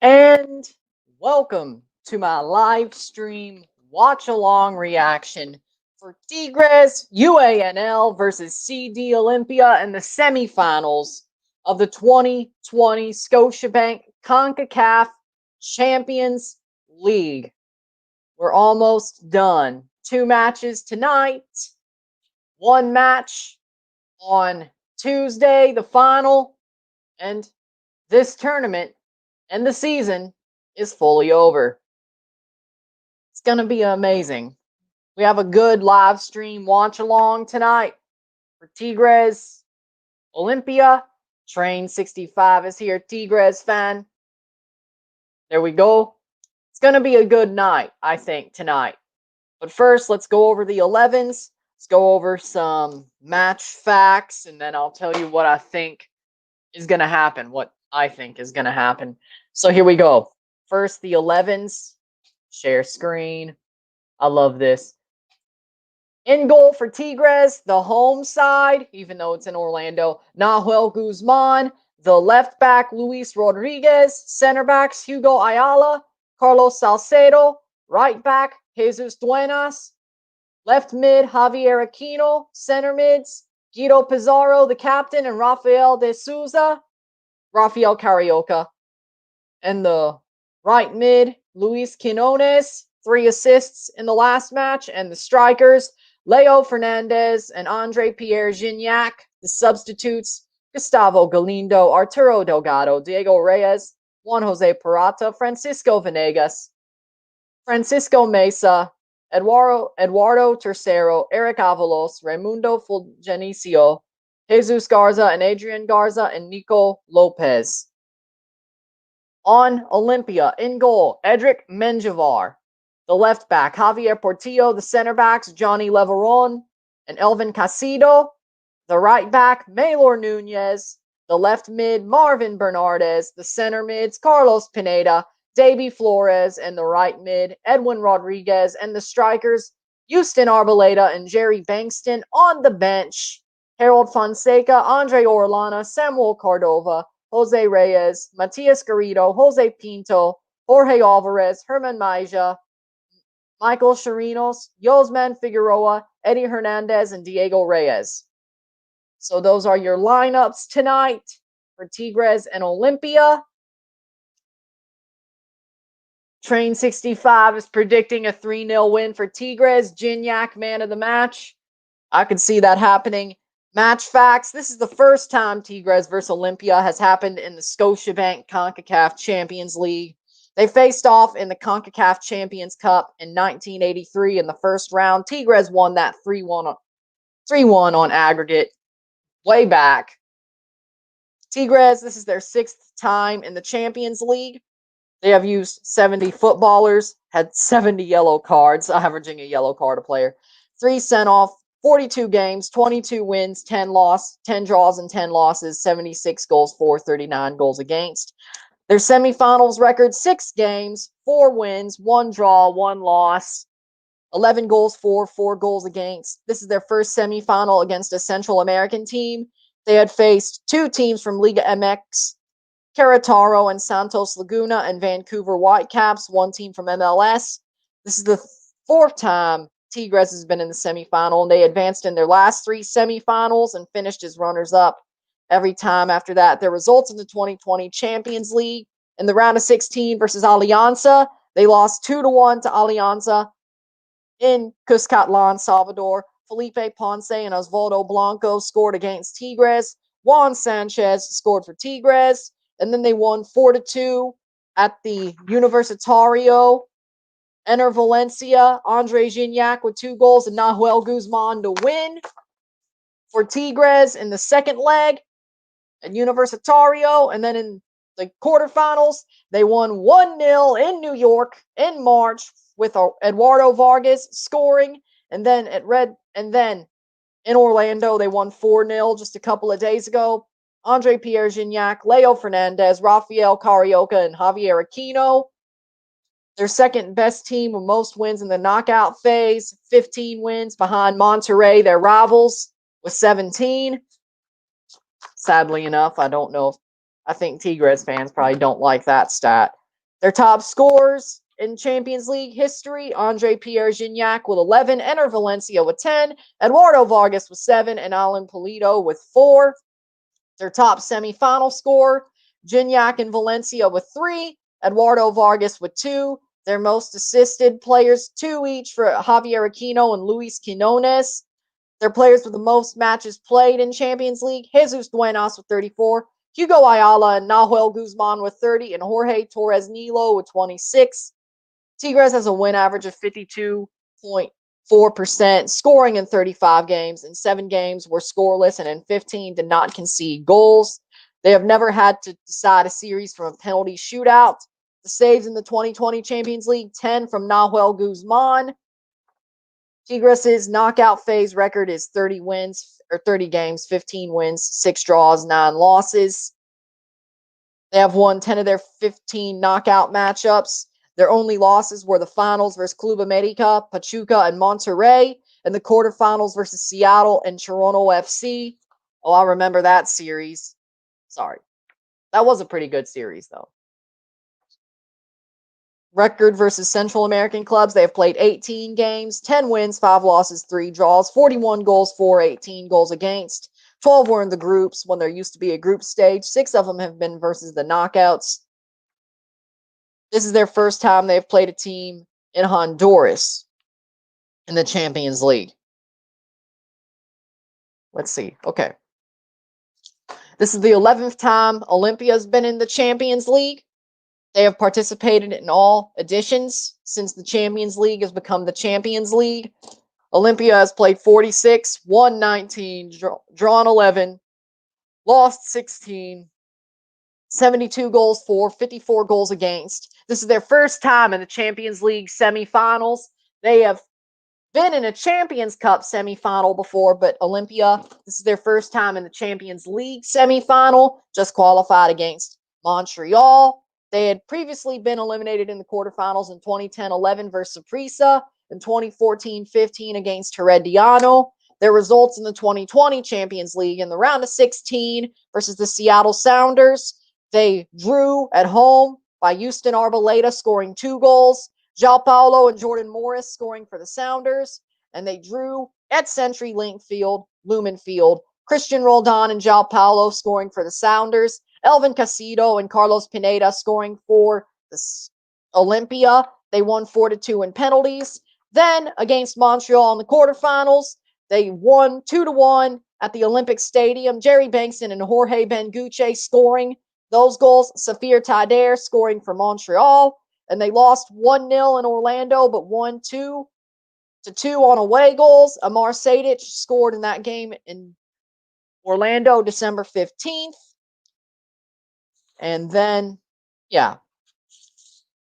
And welcome to my live stream watch along reaction for Tigres UANL versus CD Olimpia in the semifinals of the 2020 Scotiabank Concacaf Champions League. We're almost done. Two matches tonight, one match on Tuesday, the final, and this tournament and the season is fully over. It's going to be amazing. We have a good live stream watch along tonight for Tigres Olimpia. Train 65 is here, Tigres fan. There we go. It's going to be a good night, I think, tonight. But first, let's go over the 11s. Let's go over some match facts, and then I'll tell you what I think is going to happen, what I think is going to happen. So here we go. First, the 11s. Share screen. I love this. In goal for Tigres, the home side, even though it's in Orlando, Nahuel Guzman. The left back, Luis Rodriguez. Center backs, Hugo Ayala, Carlos Salcedo. Right back, Jesus Duenas. Left mid, Javier Aquino. Center mids, Guido Pizarro, the captain, and Rafael de Souza. Rafael Carioca. And the right mid, Luis Quinones, 3 assists in the last match. And the strikers, Leo Fernandez and Andre Pierre Gignac. The substitutes, Gustavo Galindo, Arturo Delgado, Diego Reyes, Juan Jose Parata, Francisco Venegas, Francisco Mesa, Eduardo Tercero, Eric Avalos, Raimundo Fulgencio, Jesus Garza and Adrian Garza, and Nico Lopez. On Olimpia, in goal, Edric Menjivar. The left back, Javier Portillo. The center backs, Johnny Leveron and Elvin Casido. The right back, Maylor Nunez. The left mid, Marvin Bernardes. The center mids, Carlos Pineda, Davy Flores. And the right mid, Edwin Rodriguez. And the strikers, Houston Arboleda and Jerry Bankston. On the bench, Harold Fonseca, Andre Orlana, Samuel Cordova, Jose Reyes, Matias Garrido, Jose Pinto, Jorge Alvarez, Herman Maija, Michael Chirinos, Yosman Figueroa, Eddie Hernandez, and Diego Reyes. So those are your lineups tonight for Tigres and Olimpia. Train 65 is predicting a 3-0 win for Tigres. Gignac, man of the match. I could see that happening. Match facts. This is the first time Tigres versus Olimpia has happened in the Scotiabank CONCACAF Champions League. They faced off in the CONCACAF Champions Cup in 1983 in the first round. Tigres won that 3-1 on aggregate way back. Tigres, this is their 6th time in the Champions League. They have used 70 footballers, had 70 yellow cards, averaging a yellow card a player. 3 sent off, 42 games, 22 wins, 10 draws and 10 losses, 76 goals for, 39 goals against. Their semifinals record, 6 games, 4 wins, 1 draw, 1 loss, 11 goals for, 4 goals against. This is their first semifinal against a Central American team. They had faced 2 teams from Liga MX, Querétaro and Santos Laguna, and Vancouver Whitecaps, 1 team from MLS. This is the 4th time Tigres has been in the semifinal, and they advanced in their last 3 semifinals and finished as runners-up every time after that. Their results in the 2020 Champions League in the round of 16 versus Alianza, they lost 2-1 to Alianza in Cuscatlán, Salvador. Felipe Ponce and Osvaldo Blanco scored against Tigres. Juan Sanchez scored for Tigres. And then they won 4-2 at the Universitario. Enter Valencia, Andre Gignac with 2 goals, and Nahuel Guzman to win for Tigres in the second leg at Universitario. And then in the quarterfinals, they won 1-0 in New York in March with Eduardo Vargas scoring. And then in Orlando, they won 4-0 just a couple of days ago. Andre Pierre Gignac, Leo Fernandez, Rafael Carioca, and Javier Aquino. Their second best team with most wins in the knockout phase, 15 wins behind Monterrey, their rivals, with 17. Sadly enough, I don't know. I think Tigres fans probably don't like that stat. Their top scorers in Champions League history, Andre Pierre Gignac with 11, Enner Valencia with 10, Eduardo Vargas with 7, and Alan Pulido with 4. Their top semifinal scorer, Gignac and Valencia with 3, Eduardo Vargas with 2. Their most assisted players, 2 each for Javier Aquino and Luis Quinones. Their players with the most matches played in Champions League, Jesus Duenas with 34, Hugo Ayala and Nahuel Guzman with 30, and Jorge Torres Nilo with 26. Tigres has a win average of 52.4%, scoring in 35 games, and 7 games were scoreless, and in 15 did not concede goals. They have never had to decide a series from a penalty shootout. The saves in the 2020 Champions League, 10 from Nahuel Guzman. Tigres' knockout phase record is 30 wins, or 30 games, 15 wins, 6 draws, 9 losses. They have won 10 of their 15 knockout matchups. Their only losses were the finals versus Club America, Pachuca, and Monterrey, and the quarterfinals versus Seattle and Toronto FC. Oh, I remember that series. Sorry. That was a pretty good series, though. Record versus Central American clubs. They have played 18 games, 10 wins, 5 losses, 3 draws, 41 goals for, 18 goals against. 12 were in the groups when there used to be a group stage. 6 of them have been versus the knockouts. This is their first time they've played a team in Honduras in the Champions League. Let's see. Okay. This is the 11th time Olimpia has been in the Champions League. They have participated in all editions since the Champions League has become the Champions League. Olimpia has played 46, won 19, drawn 11, lost 16, 72 goals for, 54 goals against. This is their first time in the Champions League semifinals. They have been in a Champions Cup semifinal before, but Olimpia, this is their first time in the Champions League semifinal, just qualified against Montreal. They had previously been eliminated in the quarterfinals in 2010-11 versus Saprissa, in 2014-15 against Herediano. Their results in the 2020 Champions League in the round of 16 versus the Seattle Sounders, they drew at home by Houston Arboleda scoring 2 goals, João Paulo and Jordan Morris scoring for the Sounders, and they drew at CenturyLink Field, Lumen Field, Christian Roldan and João Paulo scoring for the Sounders, Elvin Casido and Carlos Pineda scoring for the Olimpia. They won 4-2 in penalties. Then, against Montreal in the quarterfinals, they won 2-1 at the Olympic Stadium. Jerry Bankson and Jorge Benguche scoring those goals. Safir Taider scoring for Montreal. And they lost 1-0 in Orlando, but won 2-2 on away goals. Amar Sadic scored in that game in Orlando, December 15th. And then, yeah.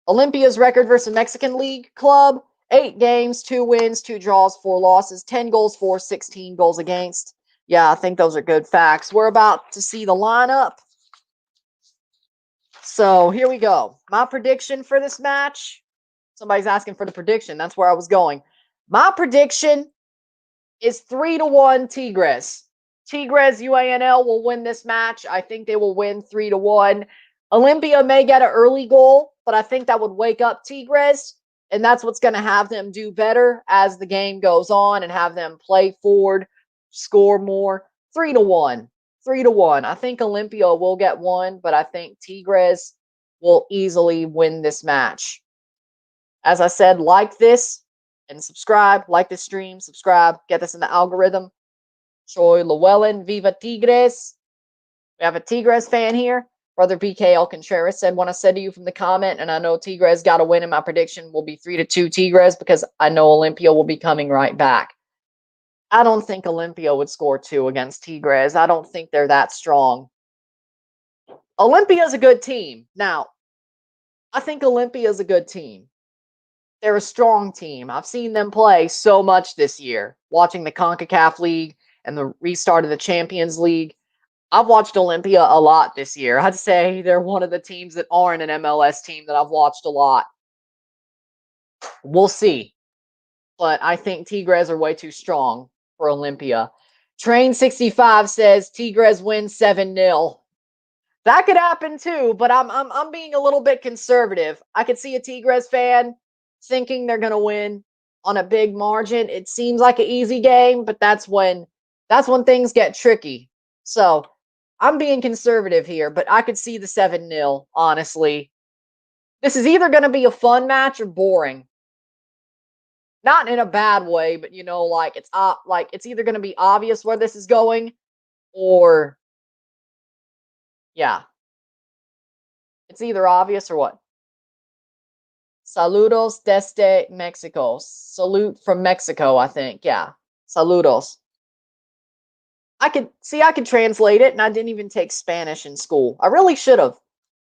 Olympia's record versus Mexican League club, 8 games, 2 wins, 2 draws, 4 losses, 10 goals for, 16 goals against. Yeah, I think those are good facts. We're about to see the lineup. So here we go. My prediction for this match. Somebody's asking for the prediction. That's where I was going. My prediction is 3-1 Tigres. Tigres UANL will win this match. I think they will win 3-1. Olimpia may get an early goal, but I think that would wake up Tigres, and that's what's going to have them do better as the game goes on and have them play forward, score more. 3-1. 3-1. I think Olimpia will get one, but I think Tigres will easily win this match. As I said, like this and subscribe. Like this stream, subscribe. Get this in the algorithm. Troy Llewellyn, Viva Tigres. We have a Tigres fan here. Brother BKL Contreras said, when I said to you from the comment, and I know Tigres got a win, and my prediction will be 3-2 Tigres because I know Olimpia will be coming right back. I don't think Olimpia would score 2 against Tigres. I don't think they're that strong. Olimpia is a good team. Now, I think Olimpia is a good team. They're a strong team. I've seen them play so much this year, watching the Concacaf League and the restart of the Champions League. I've watched Olimpia a lot this year. I'd say they're one of the teams that aren't an MLS team that I've watched a lot. We'll see. But I think Tigres are way too strong for Olimpia. Train65 says Tigres win 7-0. That could happen too, but I'm being a little bit conservative. I could see a Tigres fan thinking they're going to win on a big margin. It seems like an easy game, but that's when things get tricky. So, I'm being conservative here, but I could see the 7-0, honestly. This is either going to be a fun match or boring. Not in a bad way, but like it's either going to be obvious where this is going or yeah, it's either obvious or what. Saludos desde Mexico. Salute from Mexico, I think. Yeah. Saludos. I could translate it, and I didn't even take Spanish in school. I really should have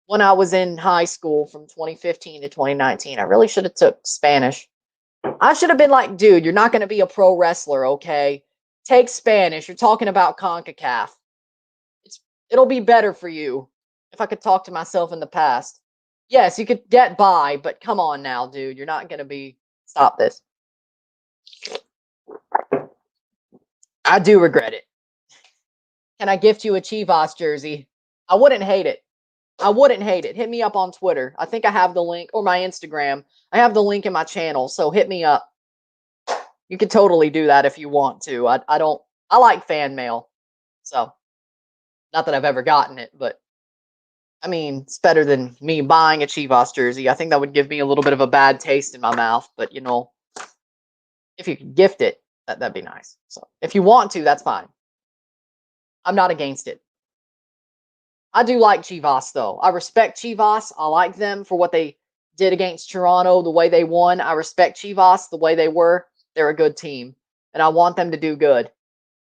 when I was in high school from 2015 to 2019. I really should have took Spanish. I should have been like, dude, you're not going to be a pro wrestler, okay? Take Spanish. You're talking about Concacaf. It'll be better for you if I could talk to myself in the past. Yes, you could get by, but come on now, dude. You're not going to be. Stop this. I do regret it. Can I gift you a Chivas jersey? I wouldn't hate it. I wouldn't hate it. Hit me up on Twitter. I think I have the link, or my Instagram. I have the link in my channel, so hit me up. You could totally do that if you want to. I like fan mail. So, not that I've ever gotten it, but I mean, it's better than me buying a Chivas jersey. I think that would give me a little bit of a bad taste in my mouth, but if you could gift it, that'd be nice. So, if you want to, that's fine. I'm not against it. I do like Chivas, though. I respect Chivas. I like them for what they did against Toronto, the way they won. I respect Chivas, the way they were. They're a good team, and I want them to do good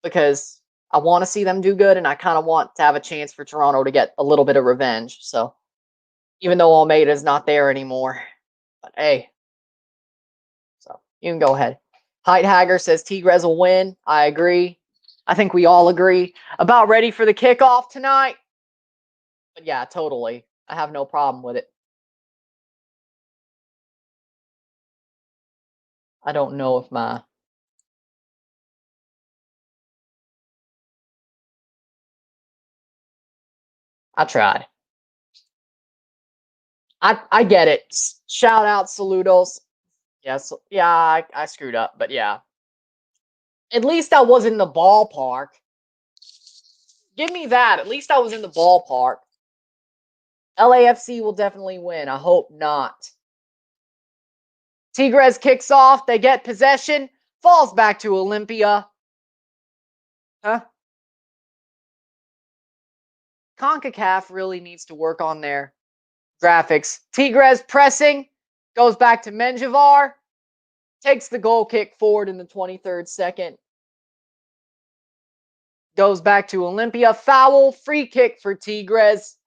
because I want to see them do good, and I kind of want to have a chance for Toronto to get a little bit of revenge. So, even though Almeida's not there anymore, but hey, so you can go ahead. Heithagger says Tigres will win. I agree. I think we all agree. About ready for the kickoff tonight? But yeah, totally. I have no problem with it. I don't know if I tried. I get it. Shout out, saludos. Yes, yeah, I screwed up, but yeah. At least I was in the ballpark. Give me that. At least I was in the ballpark. LAFC will definitely win. I hope not. Tigres kicks off. They get possession. Falls back to Olimpia. Huh? CONCACAF really needs to work on their graphics. Tigres pressing. Goes back to Menjivar. Takes the goal kick forward in the 23rd second. Goes back to Olimpia. Foul. Free kick for Tigres.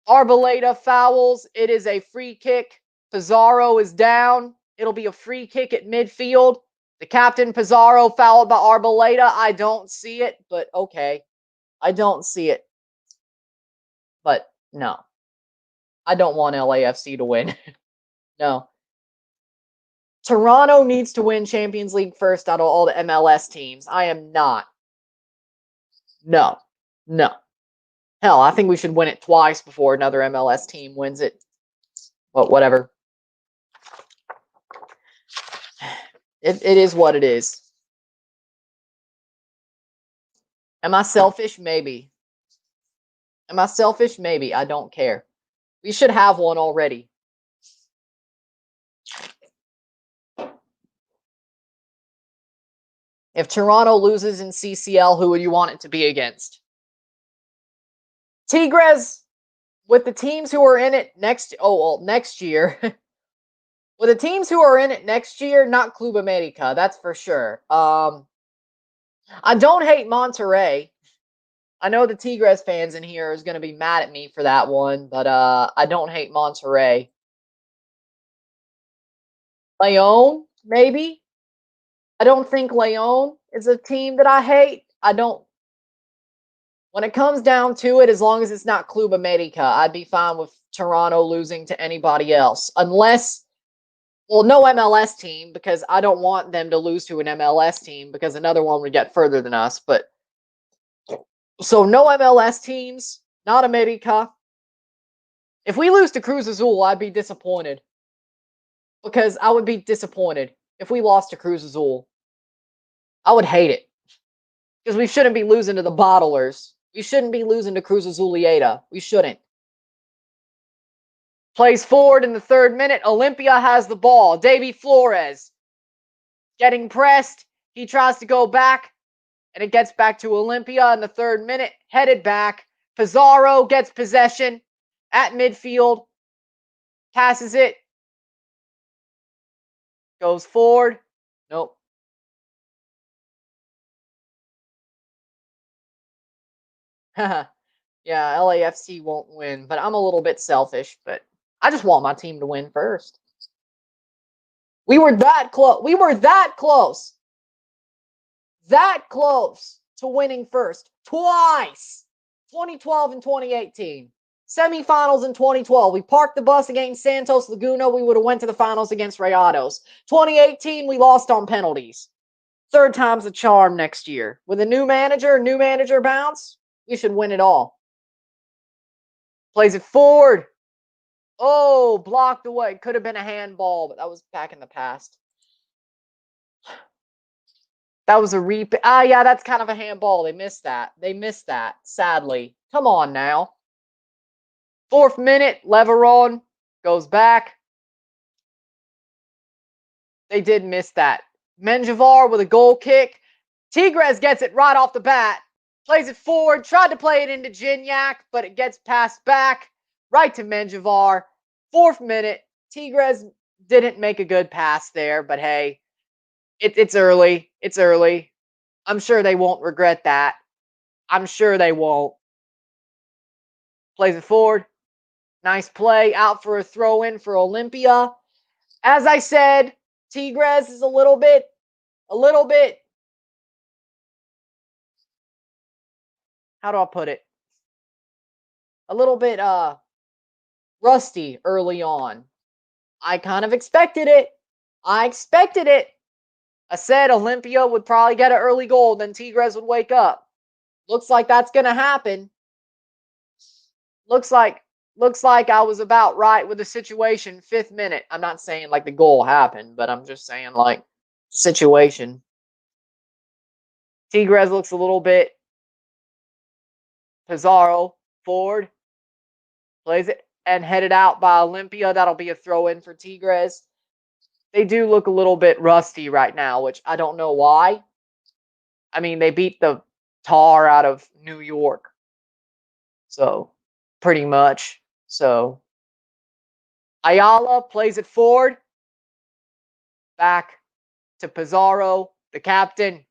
Arboleda fouls. It is a free kick. Pizarro is down. It'll be a free kick at midfield. The captain, Pizarro, fouled by Arboleda. I don't see it, but okay. I don't see it. But no. I don't want LAFC to win. No. Toronto needs to win Champions League first out of all the MLS teams. I am not. No. No. Hell, I think we should win it twice before another MLS team wins it. Well, whatever. It is what it is. Am I selfish? Maybe. Am I selfish? Maybe. I don't care. We should have one already. If Toronto loses in CCL, who would you want it to be against? Tigres, with the teams who are in it next year. With the teams who are in it next year, not Club America, that's for sure. I don't hate Monterrey. I know the Tigres fans in here is going to be mad at me for that one, but I don't hate Monterrey. Leon, maybe? I don't think Leon is a team that I hate. When it comes down to it, as long as it's not Club America, I'd be fine with Toronto losing to anybody else. Unless, well, no MLS team, because I don't want them to lose to an MLS team because another one would get further than us. But so no MLS teams. Not America. If we lose to Cruz Azul, I'd be disappointed. Because I would be disappointed if we lost to Cruz Azul. I would hate it. Because we shouldn't be losing to the bottlers. We shouldn't be losing to Cruz Azulieta. We shouldn't. Plays forward in the 3rd minute. Olimpia has the ball. Davy Flores getting pressed. He tries to go back. And it gets back to Olimpia in the 3rd minute. Headed back. Pizarro gets possession at midfield. Passes it. Goes forward. Nope. Yeah, LAFC won't win, but I'm a little bit selfish, but I just want my team to win first. We were that close. We were that close. That close to winning first. Twice. 2012 and 2018. Semifinals in 2012. We parked the bus against Santos Laguna. We would have went to the finals against Rayados. 2018, we lost on penalties. 3rd time's the charm next year. With a new manager bounce, we should win it all. Plays it forward. Oh, blocked away. Could have been a handball, but that was back in the past. That was a replay. Yeah, that's kind of a handball. They missed that. Sadly. Come on now. 4th minute, Leveron goes back. They did miss that. Menjivar with a goal kick. Tigres gets it right off the bat. Plays it forward. Tried to play it into Gignac, but it gets passed back right to Menjivar. 4th minute. Tigres didn't make a good pass there, but hey, it's early. It's early. I'm sure they won't regret that. I'm sure they won't. Plays it forward. Nice play. Out for a throw-in for Olimpia. As I said, Tigres is a little bit, how do I put it? A little bit rusty early on. I kind of expected it. I said Olimpia would probably get an early goal, then Tigres would wake up. Looks like that's going to happen. Looks like I was about right with the situation. 5th minute. I'm not saying like the goal happened, but I'm just saying like the situation. Tigres looks a little bit. Pizarro forward. Plays it and headed out by Olimpia. That'll be a throw-in for Tigres. They do look a little bit rusty right now, which I don't know why. I mean, they beat the tar out of New York. So, pretty much. So, Ayala plays it forward. Back to Pizarro, the captain.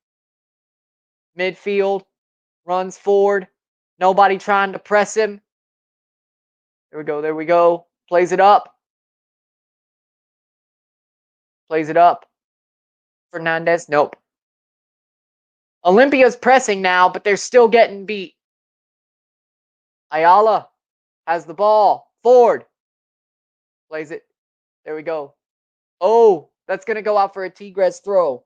Midfield. Runs forward. Nobody trying to press him. There we go. Plays it up. Fernandez, nope. Olympia's pressing now, but they're still getting beat. Ayala has the ball. Forward. Plays it. There we go. Oh, that's going to go out for a Tigres throw.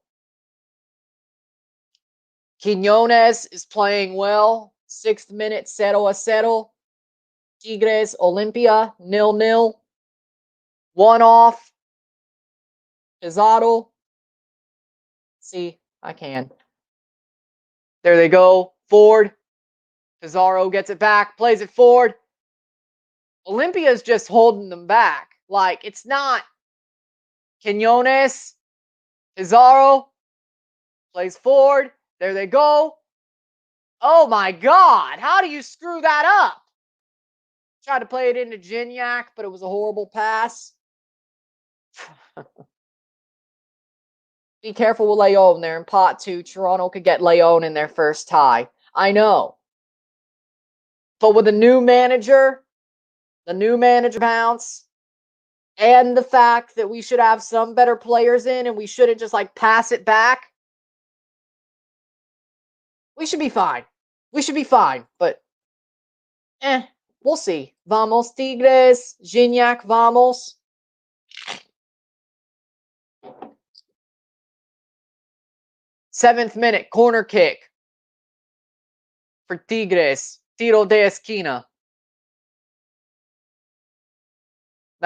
Quiñones is playing well. 6th minute, 0-0. Tigres, Olimpia, 0-0. 1 off. Pizarro. See, I can. There they go. Forward. Pizarro gets it back. Plays it forward. Olympia's just holding them back. Like, it's not Quiñones. Pizarro. Plays forward. There they go. Oh my God. How do you screw that up? Tried to play it into Gignac, but it was a horrible pass. Be careful with Leon there in pot 2. Toronto could get Leon in their first tie. I know. But with the new manager bounce, and the fact that we should have some better players in and we shouldn't just like pass it back, we should be fine. But we'll see. Vamos, Tigres. Gignac, vamos. Seventh minute, corner kick for Tigres. Tiro de esquina.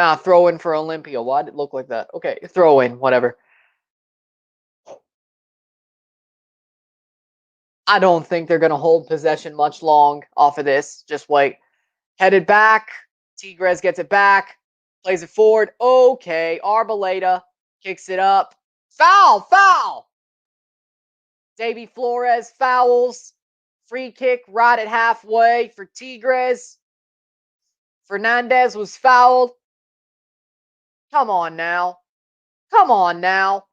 Nah, throw in for Olimpia. Why did it look like that? Okay, throw in, whatever. I don't think they're going to hold possession much long off of this. Just wait. Headed back. Tigres gets it back. Plays it forward. Okay. Arboleda kicks it up. Foul! Foul! Davy Flores fouls. Free kick right at halfway for Tigres. Fernandez was fouled. Come on now. Come on now.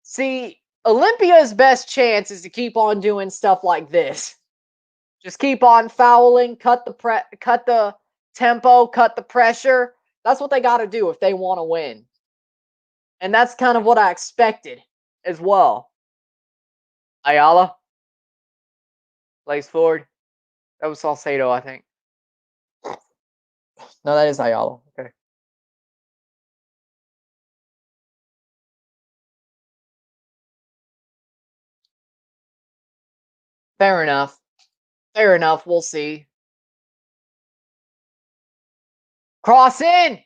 See, Olympia's best chance is to keep on doing stuff like this. Just keep on fouling, cut the tempo, cut the pressure. That's what they got to do if they want to win. And that's kind of what I expected as well. Ayala plays forward. That was Salcedo, I think. No, that is Ayala. Okay. Fair enough. Fair enough. We'll see. Cross in.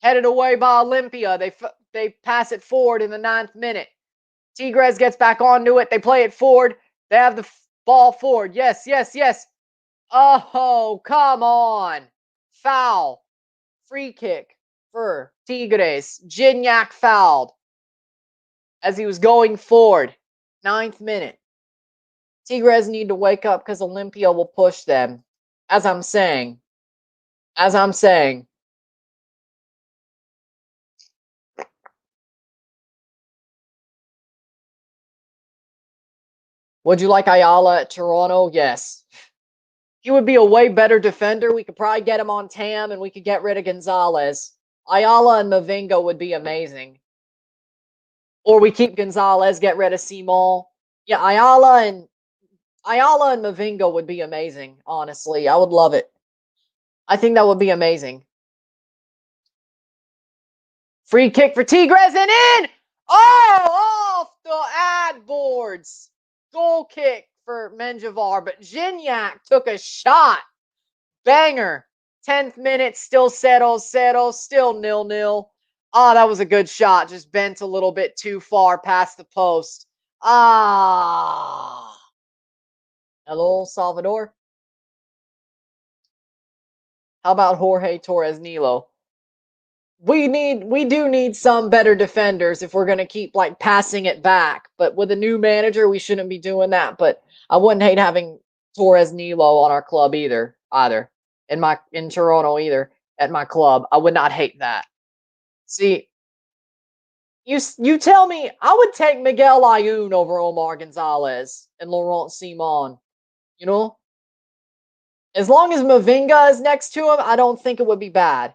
Headed away by Olimpia. They pass it forward in the 9th minute. Tigres gets back onto it. They play it forward. They have the ball forward. Yes, yes, yes. Oh, come on. Foul. Free kick for Tigres. Gignac fouled as he was going forward. 9th minute. Tigres need to wake up because Olimpia will push them. As I'm saying. As I'm saying. Would you like Ayala at Toronto? Yes. He would be a way better defender. We could probably get him on Tam and we could get rid of Gonzalez. Ayala and Mavinga would be amazing. Or we keep Gonzalez, get rid of Simon. Yeah, Ayala and Mavinga would be amazing, honestly. I would love it. I think that would be amazing. Free kick for Tigres and in! Oh, off the ad boards. Goal kick for Menjivar, but Gignac took a shot. Banger. 10th minute, still 0-0, still 0-0. Ah, that was a good shot. Just bent a little bit too far past the post. Ah. Hello, Salvador. How about Jorge Torres Nilo? We do need some better defenders if we're gonna keep like passing it back. But with a new manager, we shouldn't be doing that. But I wouldn't hate having Torres Nilo on our club either. In Toronto either at my club. I would not hate that. See, you tell me I would take Miguel Ayun over Omar Gonzalez and Laurent Simon. You know? As long as Mavinga is next to him, I don't think it would be bad.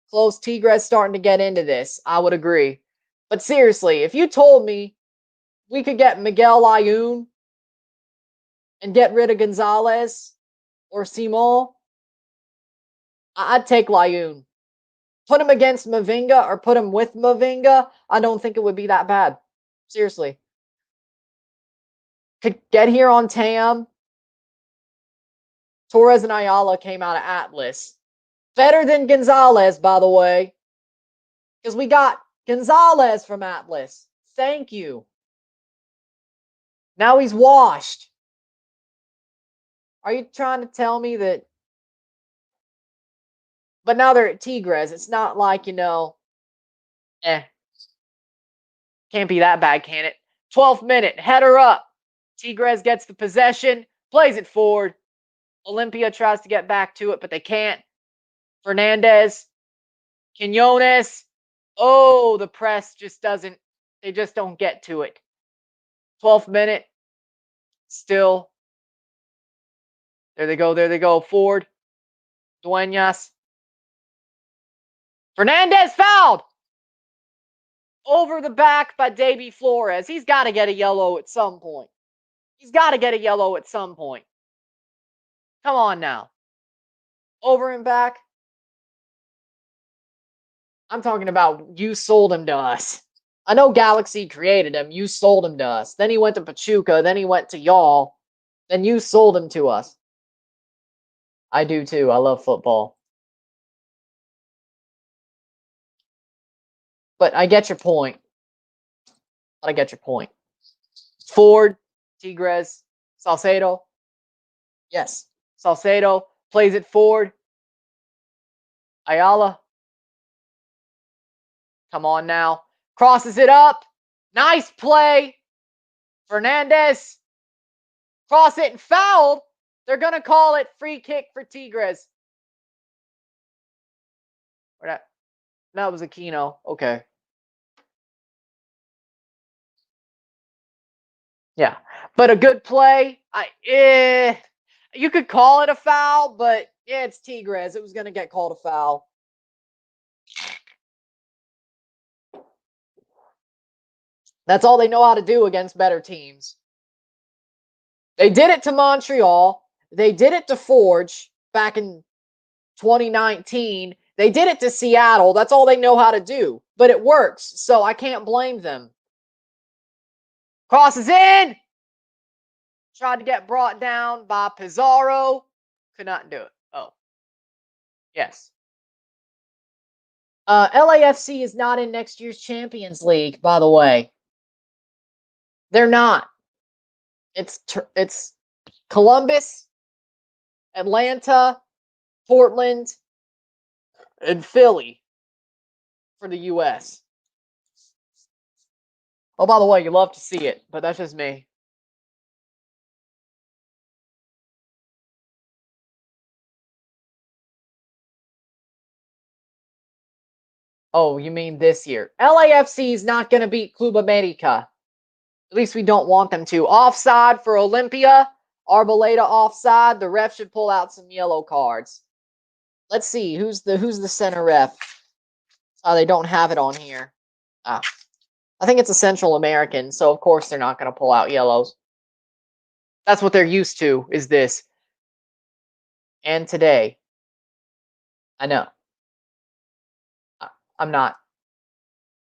Close Tigres starting to get into this. I would agree. But seriously, if you told me we could get Miguel Ayun and get rid of Gonzalez or Simon, I'd take Layun. Put him against Mavinga or put him with Mavinga, I don't think it would be that bad. Seriously. Could get here on Tam. Torres and Ayala came out of Atlas. Better than Gonzalez, by the way. Because we got Gonzalez from Atlas. Thank you. Now he's washed. Are you trying to tell me that? But now they're at Tigres. It's not like, can't be that bad, can it? 12th minute, header up. Tigres gets the possession, plays it forward. Olimpia tries to get back to it, but they can't. Fernandez, Quinones. Oh, the press just doesn't, they just don't get to it. 12th minute, still. There they go, forward. Duenas. Fernandez fouled! Over the back by Davy Flores. He's got to get a yellow at some point. Come on now. Over and back. I'm talking about you sold him to us. I know Galaxy created him. You sold him to us. Then he went to Pachuca. Then he went to y'all. Then you sold him to us. I do too. I love football. But I get your point. I get your point. Ford, Tigres, Salcedo. Yes. Salcedo plays it forward. Ayala. Come on now. Crosses it up. Nice play. Fernandez. Cross it and fouled. They're going to call it free kick for Tigres. That was Aquino. Okay. Yeah. But a good play. You could call it a foul, but yeah, it's Tigres. It was going to get called a foul. That's all they know how to do against better teams. They did it to Montreal. They did it to Forge back in 2019. They did it to Seattle. That's all they know how to do. But it works, so I can't blame them. Crosses in. Tried to get brought down by Pizarro. Could not do it. Oh. Yes. LAFC is not in next year's Champions League, by the way. They're not. It's Columbus, Atlanta, Portland, and Philly for the U.S. Oh, by the way, you love to see it, but that's just me. Oh, you mean this year? LAFC is not going to beat Club America. At least we don't want them to. Offside for Olimpia. Arboleda offside. The ref should pull out some yellow cards. Let's see who's the center ref. Oh, they don't have it on here. I think it's a Central American, so of course they're not going to pull out yellows. That's what they're used to, is this. And today. I know. I'm not.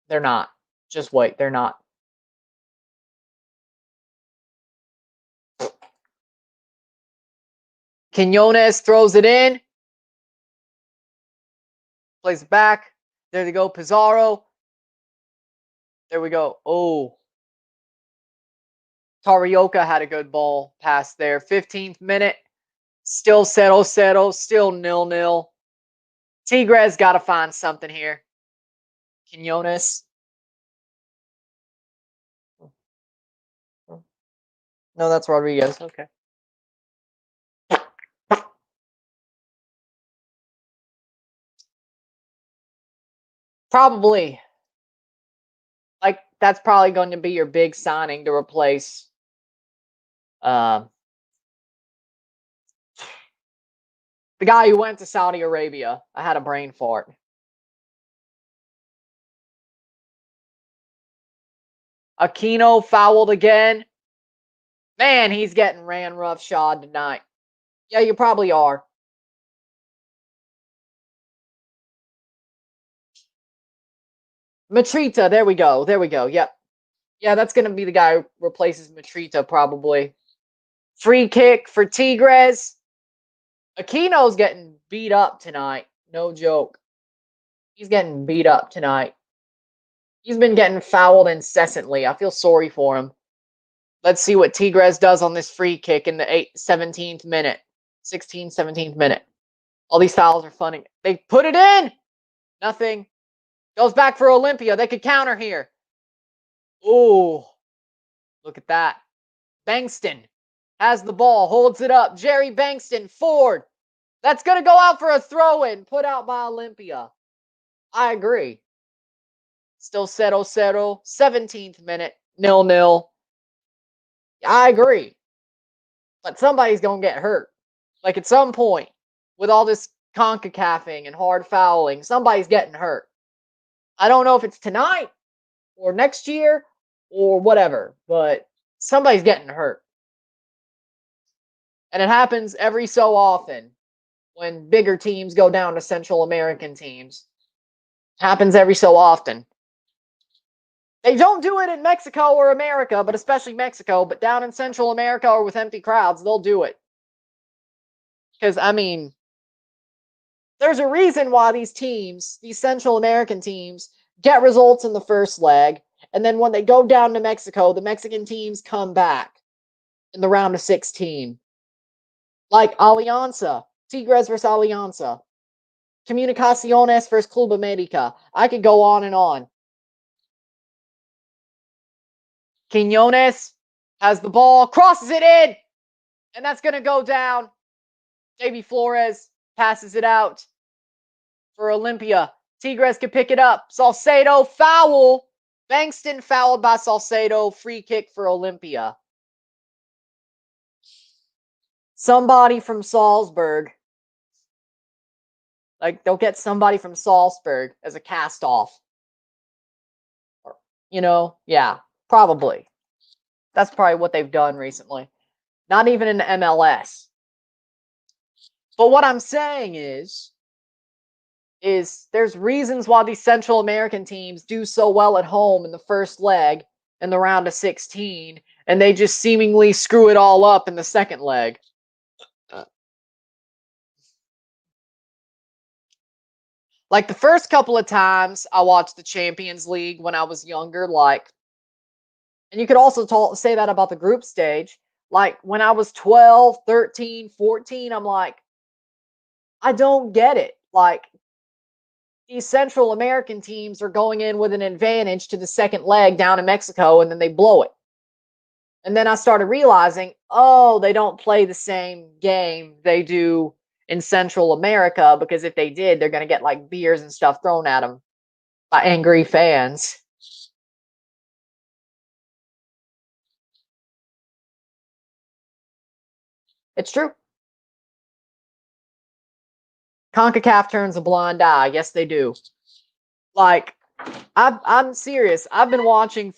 They're not. Just wait, they're not. Quinones throws it in. Plays it back. There they go, Pizarro. There we go. Oh. Tarioka had a good ball pass there. 15th minute. Still 0-0. Still 0-0. Tigres got to find something here. Quinones. No, that's Rodriguez. Okay. Probably. Like, that's probably going to be your big signing to replace the guy who went to Saudi Arabia. I had a brain fart. Aquino fouled again. Man, he's getting ran roughshod tonight. Yeah, you probably are. Matrita, there we go. There we go. Yep. Yeah, that's going to be the guy who replaces Matrita, probably. Free kick for Tigres. Aquino's getting beat up tonight. No joke. He's getting beat up tonight. He's been getting fouled incessantly. I feel sorry for him. Let's see what Tigres does on this free kick in the 17th minute. 16th, 17th minute. All these fouls are funny. They put it in. Nothing. Goes back for Olimpia. They could counter here. Ooh. Look at that. Bankston has the ball. Holds it up. Jerry Bankston. Ford. That's going to go out for a throw-in. Put out by Olimpia. I agree. Still 0-0. 17th minute. 0-0. I agree. But somebody's going to get hurt. Like, at some point, with all this Concacafing and hard fouling, somebody's getting hurt. I don't know if it's tonight or next year or whatever, but somebody's getting hurt. And it happens every so often when bigger teams go down to Central American teams. It happens every so often. They don't do it in Mexico or America, but especially Mexico, but down in Central America or with empty crowds, they'll do it. Because, I mean, there's a reason why these teams, these Central American teams, get results in the first leg. And then when they go down to Mexico, the Mexican teams come back in the round of 16. Like Alianza, Tigres versus Alianza, Comunicaciones versus Club America. I could go on and on. Quiñones has the ball, crosses it in, and that's going to go down. JB Flores passes it out for Olimpia. Tigres can pick it up. Salcedo, foul. Bankston fouled by Salcedo. Free kick for Olimpia. Somebody from Salzburg. Like, they'll get somebody from Salzburg as a cast-off. You know? Yeah, probably. That's probably what they've done recently. Not even in the MLS. But what I'm saying is there's reasons why these Central American teams do so well at home in the first leg in the round of 16, and they just seemingly screw it all up in the second leg. Like the first couple of times I watched the Champions League when I was younger, like, and you could also say that about the group stage. Like when I was 12, 13, 14, I'm like, I don't get it. Like, these Central American teams are going in with an advantage to the second leg down in Mexico, and then they blow it. And then I started realizing, oh, they don't play the same game they do in Central America, because if they did, they're going to get like beers and stuff thrown at them by angry fans. It's true. CONCACAF turns a blind eye. Yes, they do. Like, I'm serious. I've been watching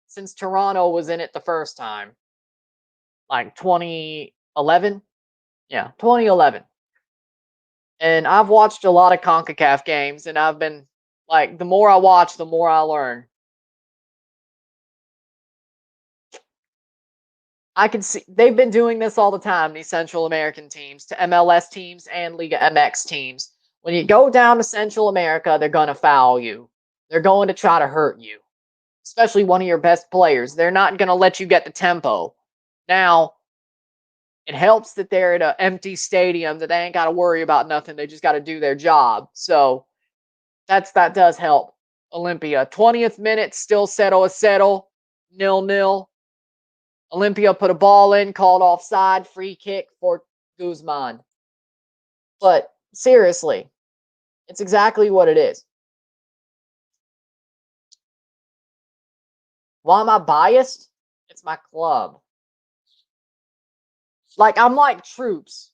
since Toronto was in it the first time, like 2011. Yeah, 2011. And I've watched a lot of CONCACAF games, and I've been like, the more I watch, the more I learn. I can see they've been doing this all the time, these Central American teams, to MLS teams and Liga MX teams. When you go down to Central America, they're going to foul you. They're going to try to hurt you, especially one of your best players. They're not going to let you get the tempo. Now, it helps that they're at an empty stadium, that they ain't got to worry about nothing. They just got to do their job. So that does help. Olimpia, 20th minute, still 0-0, 0-0. Olimpia put a ball in, called offside, free kick for Guzman. But seriously, it's exactly what it is. Why am I biased? It's my club. Like, I'm like troops.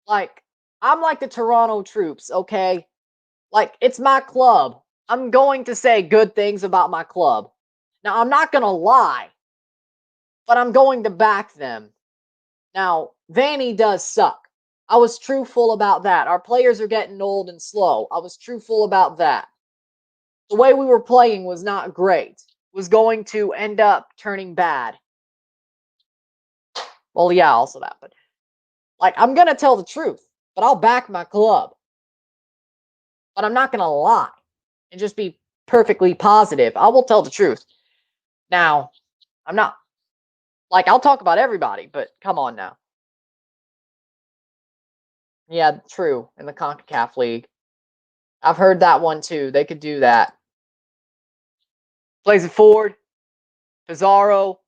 Like, I'm like the Toronto Troops, okay? Like, it's my club. I'm going to say good things about my club. Now, I'm not going to lie, but I'm going to back them. Now, Vanny does suck. I was truthful about that. Our players are getting old and slow. I was truthful about that. The way we were playing was not great. Was going to end up turning bad. Well, yeah, also that. But, like, I'm going to tell the truth, but I'll back my club. But I'm not going to lie and just be perfectly positive. I will tell the truth. Now, I'm not, like, I'll talk about everybody, but come on now. Yeah, true, in the CONCACAF League. I've heard that one too. They could do that. Plays it forward. Pizarro.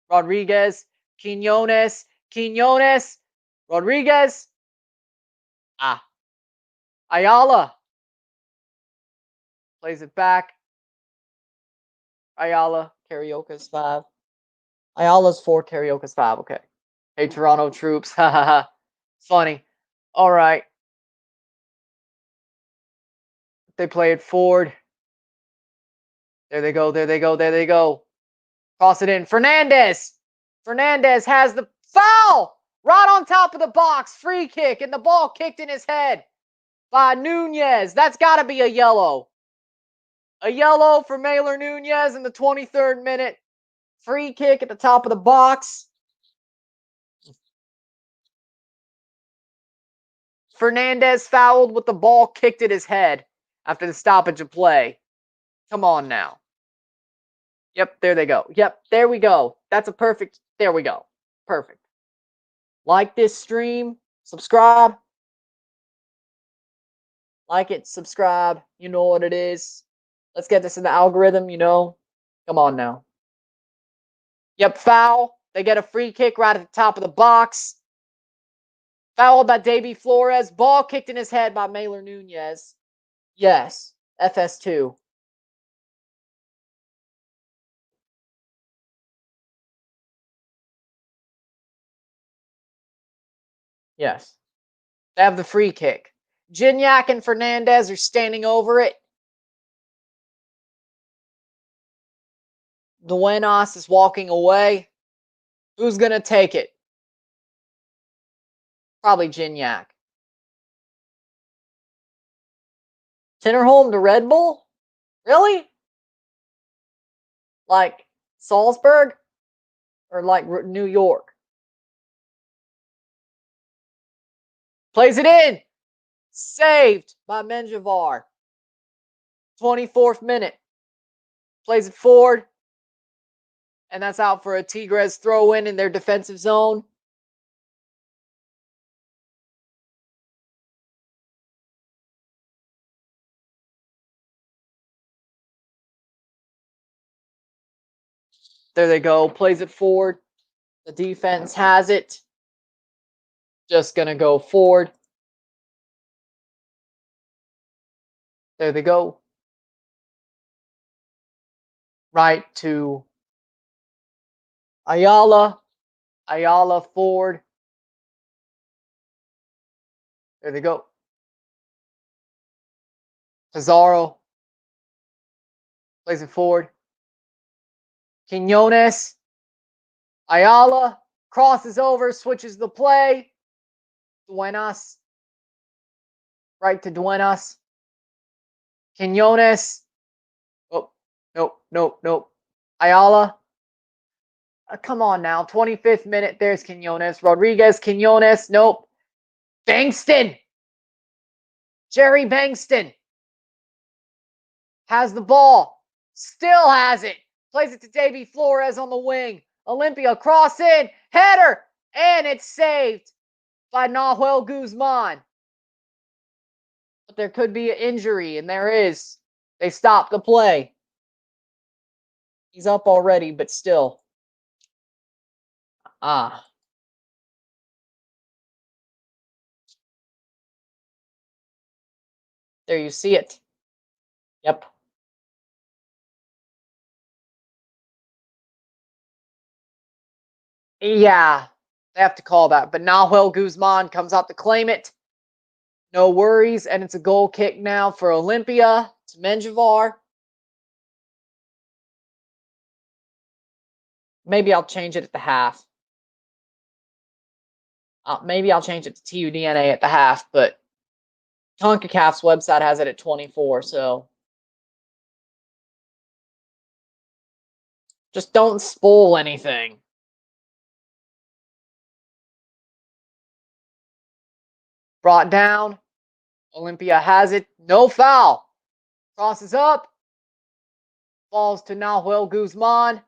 Rodriguez. Quiñones. Quiñones. Rodriguez. Ayala. Plays it back. Ayala. Carioca's 5. Ayala's 4. Carioca's 5. Okay. Hey, Toronto Troops. Ha ha ha. Funny. All right. They play it forward. There they go. There they go. There they go. Cross it in. Fernandez. Fernandez has the foul right on top of the box. Free kick, and the ball kicked in his head by Nunez. That's got to be a yellow. A yellow for Mailer Nunez in the 23rd minute. Free kick at the top of the box. Fernandez fouled with the ball kicked at his head after the stoppage of play. Come on now. Yep, there they go. Yep, there we go. That's a perfect. There we go. Perfect. Like this stream, subscribe. Like it, subscribe. You know what it is. Let's get this in the algorithm, you know. Come on now. Yep, foul. They get a free kick right at the top of the box. Fouled by Davy Flores. Ball kicked in his head by Mailer Nunez. Yes, FS2. Yes. They have the free kick. Gignac and Fernandez are standing over it. Duenas is walking away. Who's going to take it? Probably Gignac. Tinnerholm to Red Bull? Really? Like Salzburg? Or like New York? Plays it in. Saved by Menjivar. 24th minute. Plays it forward. And that's out for a Tigres throw in their defensive zone. There they go. Plays it forward. The defense has it. Just going to go forward. There they go. Right to Ayala. Ayala forward. There they go. Pizarro. Plays it forward. Quinones. Ayala. Crosses over. Switches the play. Duenas. Right to Duenas. Quinones. Oh, nope. Ayala. Come on now. 25th minute. There's Quinones. Rodriguez. Quinones. Nope. Bankston. Jerry Bankston. Has the ball. Still has it. Plays it to Davy Flores on the wing. Olimpia cross in. Header. And it's saved by Nahuel Guzman. But there could be an injury, and there is. They stopped the play. He's up already, but still. There you see it. Yep. Yeah, they have to call that. But Nahuel Guzman comes out to claim it. No worries. And it's a goal kick now for Olimpia to Menjivar. Maybe I'll change it at the half. Maybe I'll change it to TUDNA at the half, but Concacaf's website has it at 24, so just don't spoil anything. Brought down. Olimpia has it. No foul. Crosses up. Falls to Nahuel Guzman.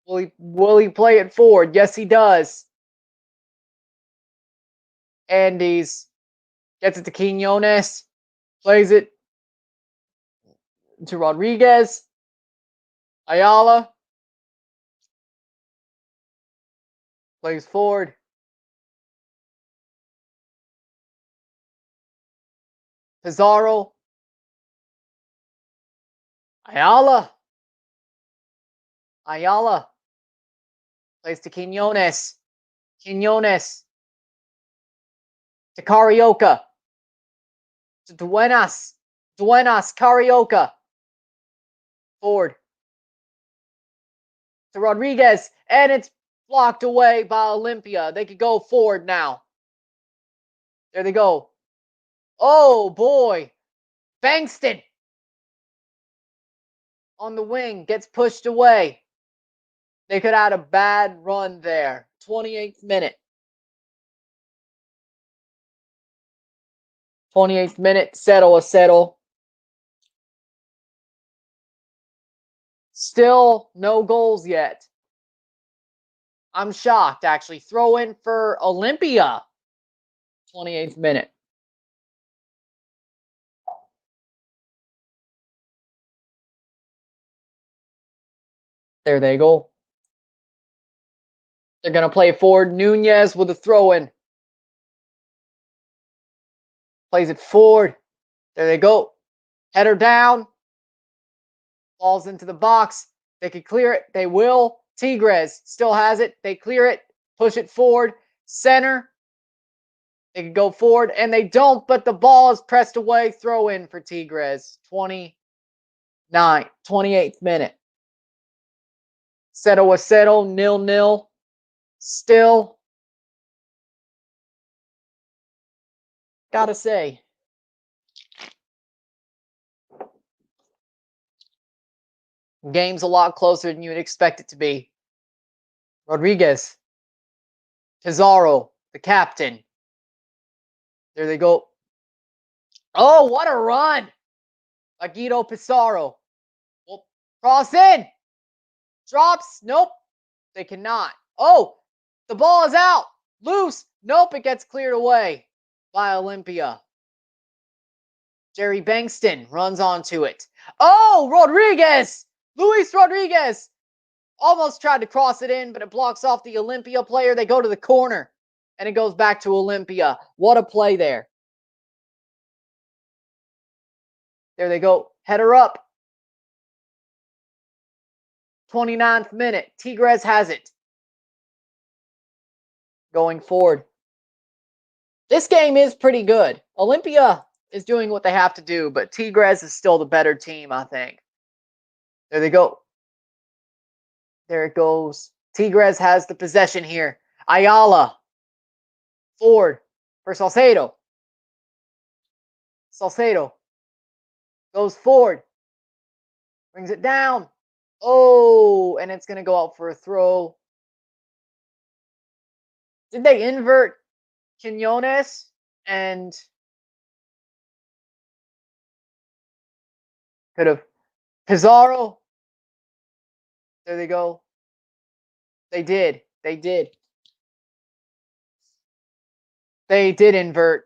Will he play it forward? Yes, he does. Andes gets it to Quinones. Plays it to Rodriguez. Ayala. Plays forward. Pizarro. Ayala. Plays to Quinones. Quinones. To Carioca. To Duenas. Carioca. Forward. To Rodriguez. And it's blocked away by Olimpia. They could go forward now. There they go. Oh, boy. Bankston. On the wing. Gets pushed away. They could have had a bad run there. 28th minute. 28th minute, 0-0. Still no goals yet. I'm shocked, actually. Throw in for Olimpia. 28th minute. There they go. They're going to play forward. Nunez with a throw-in. Plays it forward. There they go. Header down. Falls into the box. They can clear it. They will. Tigres still has it. They clear it. Push it forward. Center. They can go forward, and they don't, but the ball is pressed away. Throw in for Tigres. 28th minute. 0-0, 0-0. Still, gotta say, game's a lot closer than you would expect it to be. Rodriguez. Pizarro, the captain. There they go. Oh, what a run by Guido Pizarro. Well, cross in. Drops. Nope. They cannot. Oh, the ball is out. Loose. Nope, it gets cleared away by Olimpia. Jerry Bankston runs onto it. Oh, Rodriguez. Luis Rodriguez. Almost tried to cross it in, but it blocks off the Olimpia player. They go to the corner, and it goes back to Olimpia. What a play there. There they go. Header up. 29th minute. Tigres has it. Going forward. This game is pretty good. Olimpia is doing what they have to do, but Tigres is still the better team, I think. There they go. There it goes. Tigres has the possession here. Ayala. Forward for Salcedo. Salcedo goes forward. Brings it down. Oh, and it's going to go out for a throw. Did they invert Quinones and could have Pizarro? There they go. They did. They did. They did invert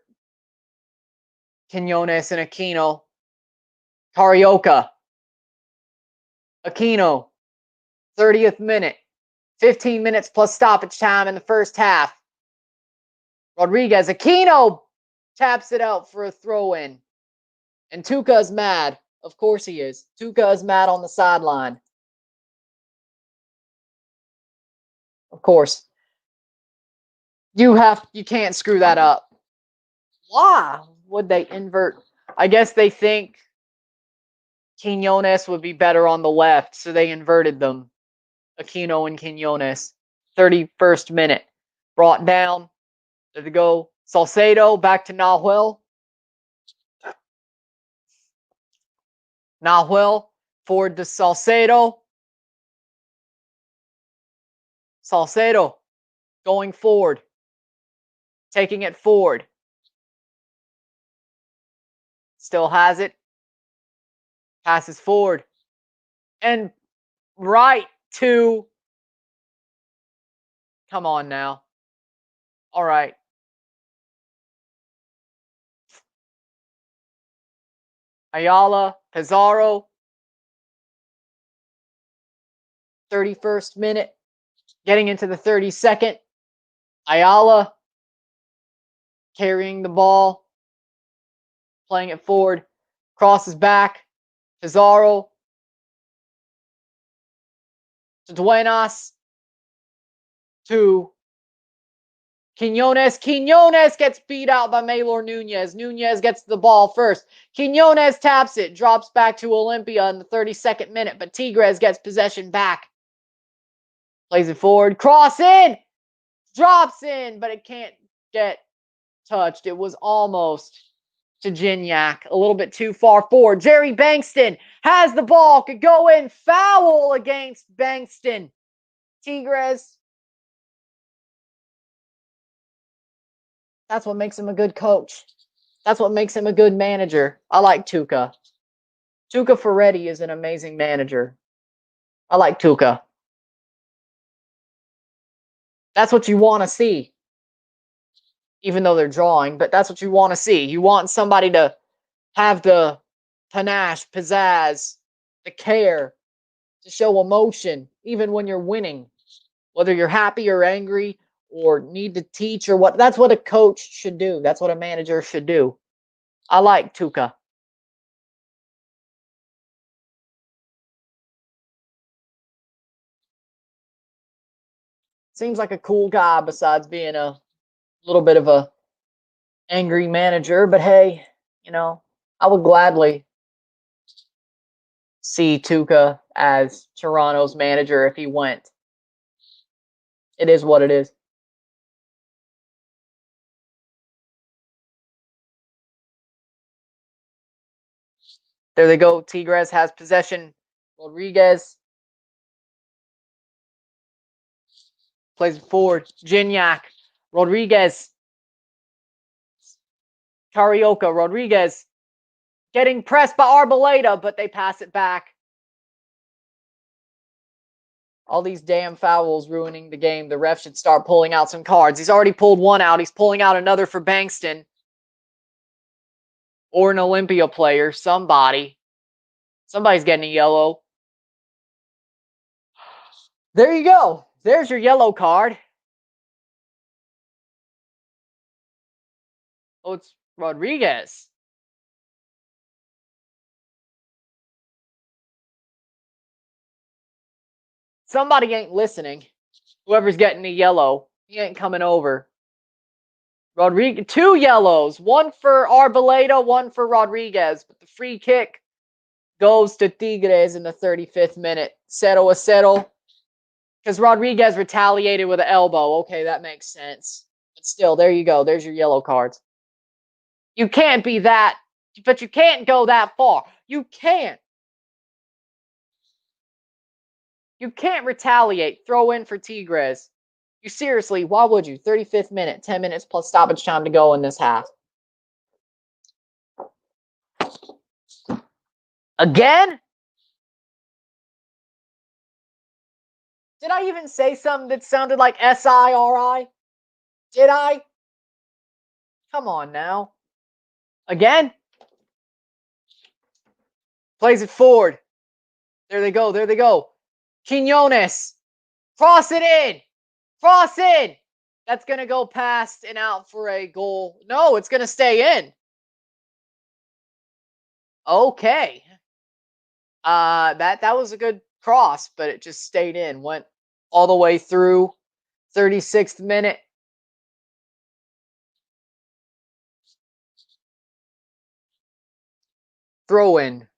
Quinones and Aquino. Carioca. Aquino. 30th minute. 15 minutes plus stoppage time in the first half. Rodriguez. Aquino taps it out for a throw-in. And Tuca's mad. Of course he is. Tuca is mad on the sideline. Of course. You can't screw that up. Why would they invert? I guess they think Quinones would be better on the left, so they inverted them. Aquino and Quinones. 31st minute. Brought down. There they go. Salcedo back to Nahuel. Nahuel forward to Salcedo. Salcedo going forward. Taking it forward. Still has it. Passes forward. And right to... Come on now. All right. Ayala, Pizarro. 31st minute. Getting into the 32nd. Ayala carrying the ball. Playing it forward. Crosses back. Pizarro. To Duenas. To Quinones. Quinones gets beat out by Maylor Nunez. Nunez gets the ball first. Quinones taps it. Drops back to Olimpia in the 32nd minute. But Tigres gets possession back. Plays it forward. Cross in. Drops in. But it can't get touched. It was almost to Gignac. A little bit too far forward. Jerry Bankston has the ball. Could go in. Foul against Bankston. Tigres. That's what makes him a good coach. That's what makes him a good manager. I like Tuca. Tuca Ferretti is an amazing manager. I like Tuca. That's what you want to see, even though they're drawing, but that's what you want to see. You want somebody to have the panache, pizzazz, the care, to show emotion, even when you're winning, whether you're happy or angry or need to teach or what. That's what a coach should do. That's what a manager should do. I like Tuca. Seems like a cool guy besides being a little bit of a angry manager, but hey, I would gladly see Tuca as Toronto's manager if he went. It is what it is. There they go. Tigres has possession. Rodriguez plays it forward. Gignac. Rodriguez. Carioca. Rodriguez getting pressed by Arboleda, but they pass it back. All these damn fouls ruining the game. The ref should start pulling out some cards. He's already pulled one out. He's pulling out another for Bankston. Or an Olimpia player. Somebody's getting a yellow. There you go. There's your yellow card. Oh, it's Rodriguez. Somebody ain't listening. Whoever's getting the yellow, he ain't coming over. Rodriguez, 2 yellows. One for Arboleda, one for Rodriguez. But the free kick goes to Tigres in the 35th minute. 0-0. Because Rodriguez retaliated with an elbow. Okay, that makes sense. But still, there you go. There's your yellow cards. You can't be that, but you can't go that far. You can't. You can't retaliate. Throw in for Tigres. You seriously, why would you? 35th minute, 10 minutes plus stoppage time to go in this half. Again? Did I even say something that sounded like SIRI? Did I? Come on now. Again? Plays it forward. There they go. There they go. Quinones. Cross it in. Cross in. That's going to go past and out for a goal. No, it's going to stay in. Okay. That was a good cross, but it just stayed in. Went all the way through. 36th minute. Throw in.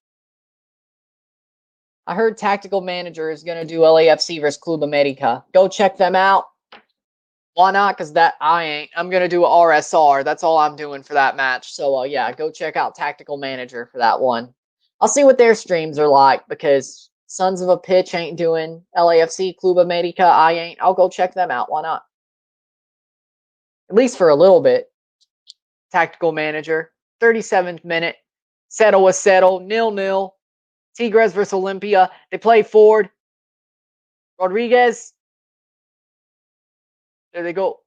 I heard Tactical Manager is going to do LAFC versus Club America. Go check them out. Why not? Because that I ain't. I'm going to do a RSR. That's all I'm doing for that match. So, yeah, go check out Tactical Manager for that one. I'll see what their streams are like because Sons of a Pitch ain't doing LAFC, Club America. I ain't. I'll go check them out. Why not? At least for a little bit. Tactical Manager. 37th minute. 0-0. 0-0. Tigres versus Olimpia. They play forward. Rodriguez. There they go.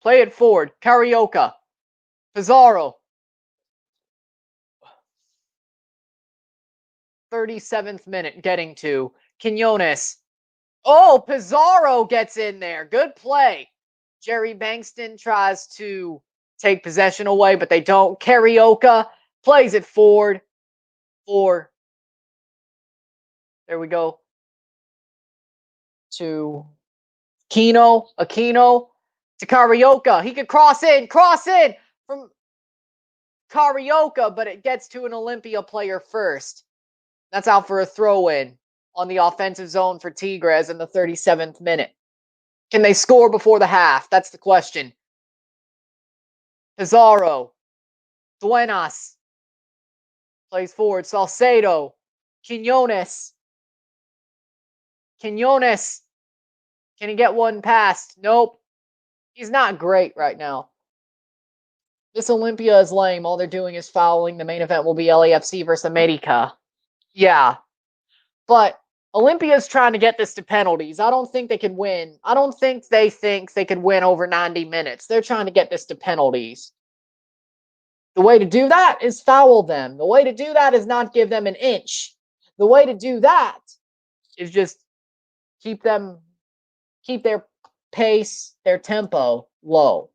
Play it forward. Carioca. Pizarro. 37th minute getting to Quinones. Oh, Pizarro gets in there. Good play. Jerry Bankston tries to take possession away, but they don't. Carioca plays it forward for, there we go, to Aquino to Carioca. He could cross in from Carioca, but it gets to an Olimpia player first. That's out for a throw-in on the offensive zone for Tigres in the 37th minute. Can they score before the half? That's the question. Pizarro. Duenas. Plays forward. Salcedo. Quinones. Quinones. Can he get one past? Nope. He's not great right now. This Olimpia is lame. All they're doing is fouling. The main event will be LAFC versus America. Yeah. But Olympia is trying to get this to penalties. I don't think they can win. I don't think they could win over 90 minutes. They're trying to get this to penalties. The way to do that is foul them. The way to do that is not give them an inch. The way to do that is just keep their pace, their tempo low.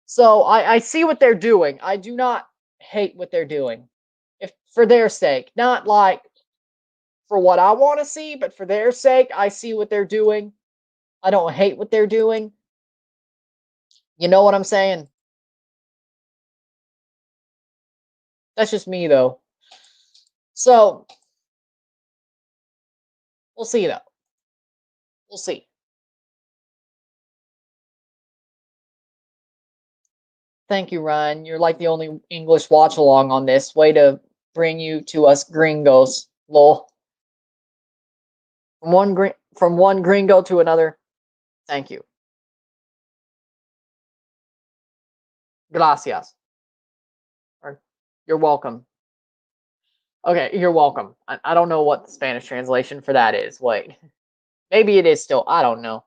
So I see what they're doing. I do not hate what they're doing. If for their sake, not like for what I want to see, but for their sake, I see what they're doing. I don't hate what they're doing. You know what I'm saying? That's just me though. So we'll see though. We'll see. Thank you, Ryan. You're like the only English watch along on this. Way to bring you to us gringos. Lol. From one gringo to another. Thank you. Gracias. Or you're welcome. Okay, you're welcome. I don't know what the Spanish translation for that is. Wait. Maybe it is still. I don't know.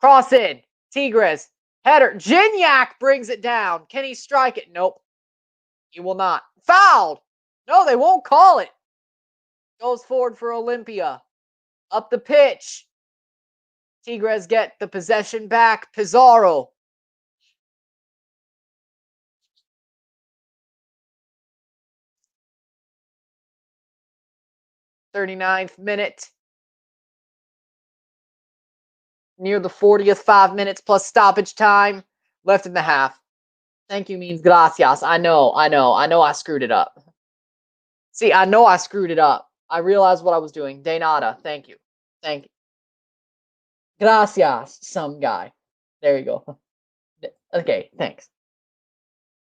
Cross in. Tigres. Header. Gignac brings it down. Can he strike it? Nope. He will not. Fouled. No, they won't call it. Goes forward for Olimpia. Up the pitch. Tigres get the possession back. Pizarro. 39th minute. Near the 40th, 5 minutes plus stoppage time. Left in the half. Thank you means gracias. I know I screwed it up. See, I know I screwed it up. I realized what I was doing. De nada. Thank you. Thank you. Gracias, some guy. There you go. Okay, thanks.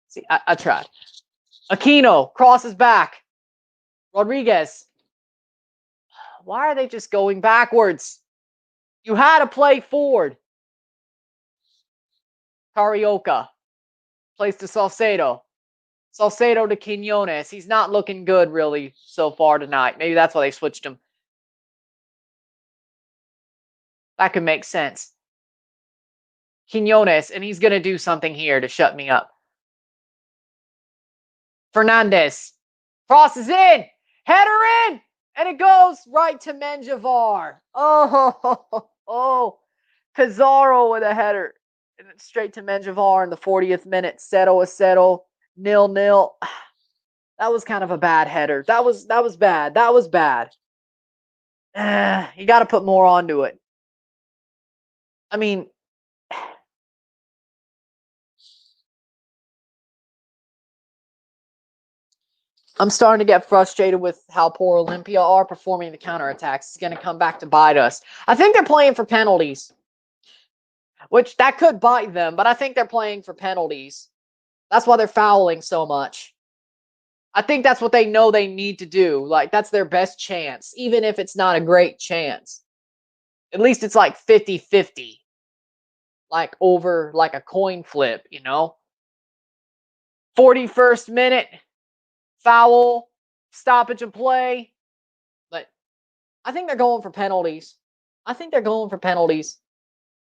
See, I tried. Aquino crosses back. Rodriguez. Why are they just going backwards? You had to play forward. Carioca plays to Salcedo. Salcedo to Quinones. He's not looking good, really, so far tonight. Maybe that's why they switched him. That could make sense. Quinones, and he's going to do something here to shut me up. Fernandez crosses in. Header in. And it goes right to Menjivar. Oh. Pizarro with a header. And it's straight to Menjivar in the 40th minute. Settle a settle. 0-0. That was kind of a bad header. That was bad. That was bad. You got to put more onto it. I mean, I'm starting to get frustrated with how poor Olimpia are performing the counterattacks. It's going to come back to bite us. I think they're playing for penalties, which that could bite them, but I think they're playing for penalties. That's why they're fouling so much. I think that's what they know they need to do. Like, that's their best chance, even if it's not a great chance. At least it's like 50-50. Like over like a coin flip, you know? 41st minute, foul, stoppage of play. But I think they're going for penalties.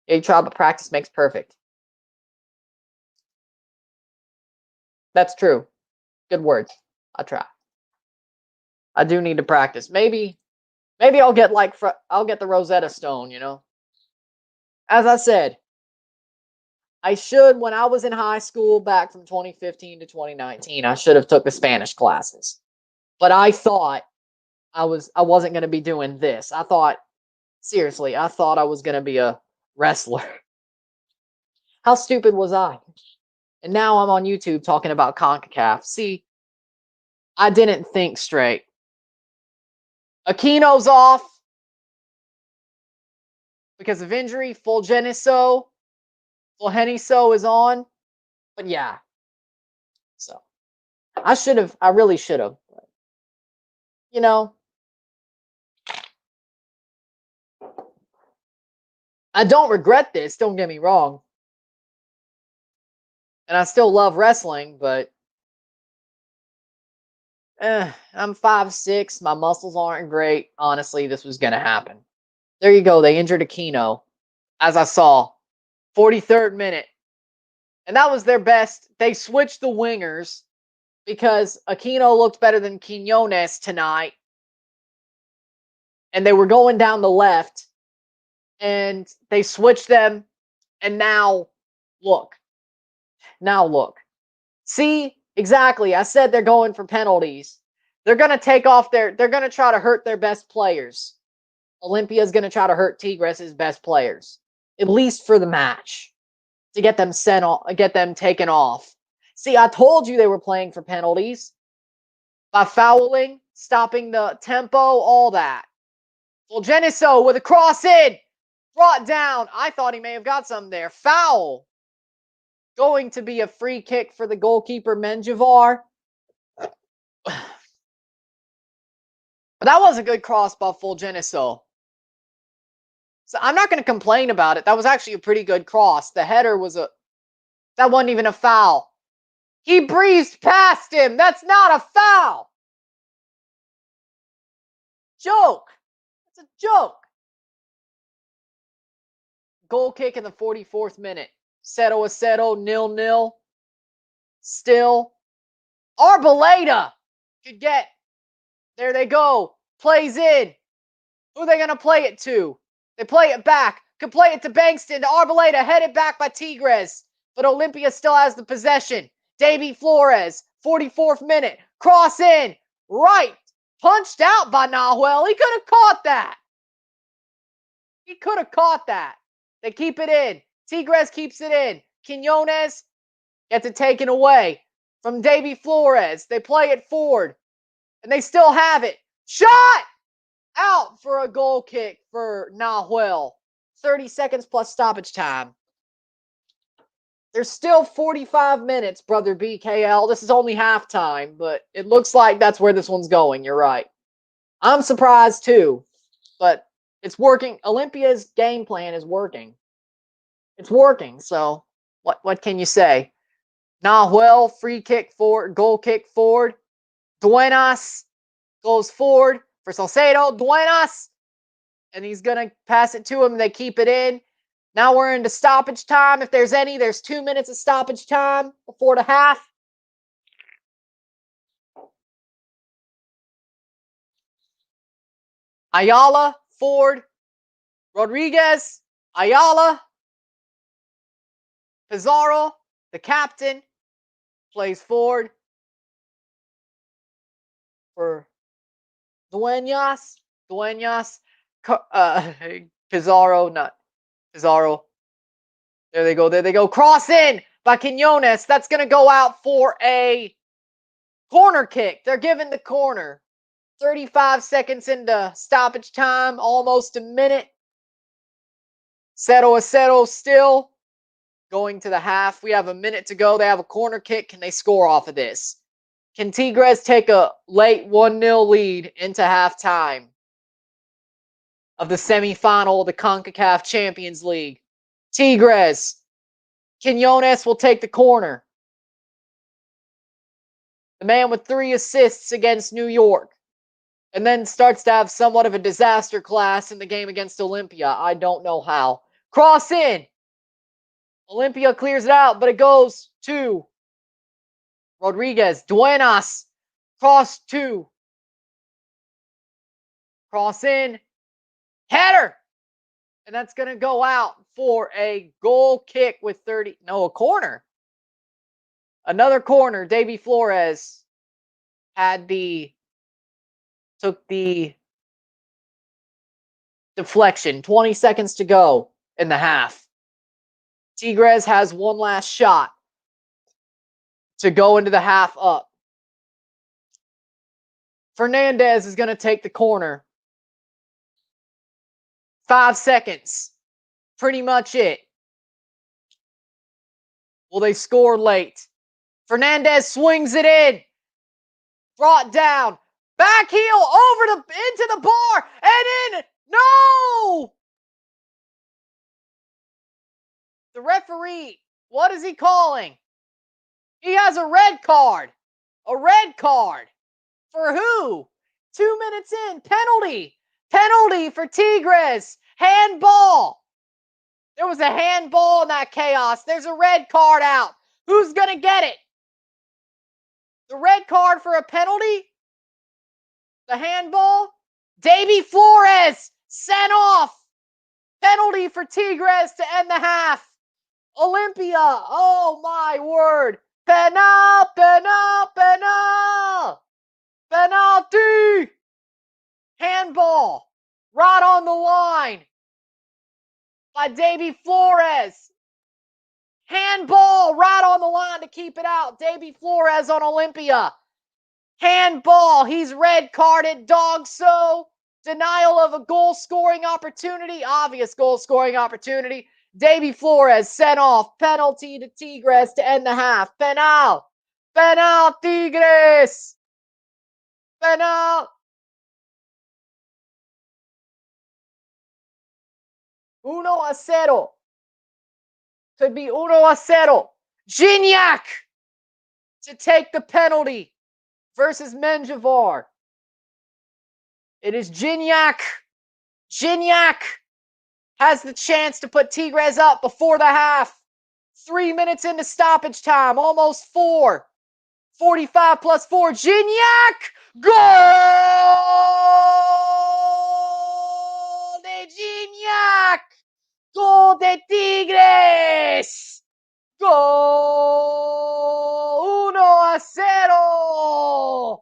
Yeah, you try, but practice makes perfect. That's true. Good words. I try. I do need to practice. Maybe I'll get I'll get the Rosetta Stone, you know? As I said, I should, when I was in high school back from 2015 to 2019, I should have took the Spanish classes. But I thought I wasn't going to be doing this. Seriously, I thought I was going to be a wrestler. How stupid was I? And now I'm on YouTube talking about Concacaf. See, I didn't think straight. Aquino's off because of injury. Fulgeniso is on. But yeah. So I really should have. You know, I don't regret this, don't get me wrong. And I still love wrestling, but I'm 5'6". My muscles aren't great. Honestly, this was going to happen. There you go. They injured Aquino, as I saw. 43rd minute. And that was their best. They switched the wingers because Aquino looked better than Quinones tonight. And they were going down the left. And they switched them. And now, look. Now, look. See, exactly. I said they're going for penalties. They're going to take off they're going to try to hurt their best players. Olimpia is going to try to hurt Tigres' best players, at least for the match, to get them sent off, get them taken off. See, I told you they were playing for penalties by fouling, stopping the tempo, all that. Fulgeniso with a cross in, brought down. I thought he may have got some there. Foul. Going to be a free kick for the goalkeeper, Menjivar. But that was a good cross by Fulgeniso. So I'm not going to complain about it. That was actually a pretty good cross. The header was that wasn't even a foul. He breezed past him. That's not a foul. Joke. It's a joke. Goal kick in the 44th minute. Seto, 0-0. Still. Arboleda could get. There they go. Plays in. Who are they going to play it to? They play it back. Could play it to Bankston. To Arboleda. Headed back by Tigres. But Olimpia still has the possession. Davy Flores. 44th minute. Cross in. Right. Punched out by Nahuel. He could have caught that. He could have caught that. They keep it in. Tigres keeps it in. Quinones gets it taken away from Davy Flores. They play it forward. And they still have it. Shot! Out for a goal kick for Nahuel. 30 seconds plus stoppage time. There's still 45 minutes, brother BKL. This is only halftime, but it looks like that's where this one's going. You're right. I'm surprised too, but it's working. Olympia's game plan is working. It's working, so what can you say? Nahuel, free kick forward, goal kick forward. Duenas goes forward for Salcedo. Duenas, and he's going to pass it to him. They keep it in. Now we're into stoppage time. If there's any, there's 2 minutes of stoppage time before the half. Ayala, Ford, Rodriguez, Ayala, Pizarro, the captain, plays forward for Duenas. Pizarro, not Pizarro. There they go. There they go. Cross in by Quinones. That's going to go out for a corner kick. They're giving the corner. 35 seconds into stoppage time. Almost a minute. 0-0 still. Going to the half. We have a minute to go. They have a corner kick. Can they score off of this? Can Tigres take a late 1-0 lead into halftime of the semifinal of the Concacaf Champions League? Tigres. Quinones will take the corner. The man with 3 assists against New York. And then starts to have somewhat of a disaster class in the game against Olimpia. I don't know how. Cross in. Olimpia clears it out, but it goes to Rodriguez. Duenas. Cross 2. Cross in. Header. And that's going to go out for a goal kick with 30. No, a corner. Another corner. Davy Flores took the deflection. 20 seconds to go in the half. Tigres has one last shot to go into the half up. Fernandez is going to take the corner. 5 seconds. Pretty much it. Will they score late? Fernandez swings it in. Brought down. Back heel into the bar and in. No! The referee, what is he calling? He has a red card. A red card. For who? 2 minutes in. Penalty. Penalty for Tigres. Handball. There was a handball in that chaos. There's a red card out. Who's going to get it? The red card for a penalty? The handball? Davy Flores sent off. Penalty for Tigres to end the half. Olimpia. Oh my word. Penal, penal, penal. Penalty. Handball. Right on the line by Davy Flores. Handball right on the line to keep it out. Davy Flores on Olimpia. Handball. He's red carded. Dog so. Denial of a goal scoring opportunity. Obvious goal scoring opportunity. Davy Flores sent off. Penalty to Tigres to end the half. Penal. Penal Tigres. Penal. 1-0. Could be 1-0. Gignac to take the penalty versus Menjivar. It is Gignac. Gignac has the chance to put Tigres up before the half. 3 minutes into stoppage time, almost 4. 45 plus 4. Gignac! Goal de Gignac! Goal de Tigres! Goal 1-0!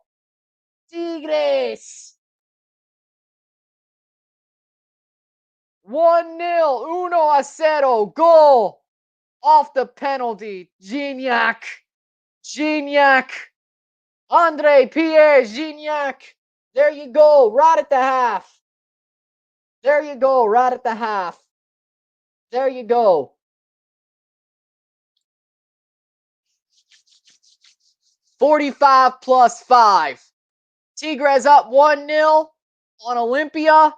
Tigres! 1-0, 1-0, goal off the penalty. Gignac, Gignac, Andre Pierre Gignac. There you go, right at the half. There you go, right at the half. There you go. +45 5. Tigres up 1-0 on Olimpia,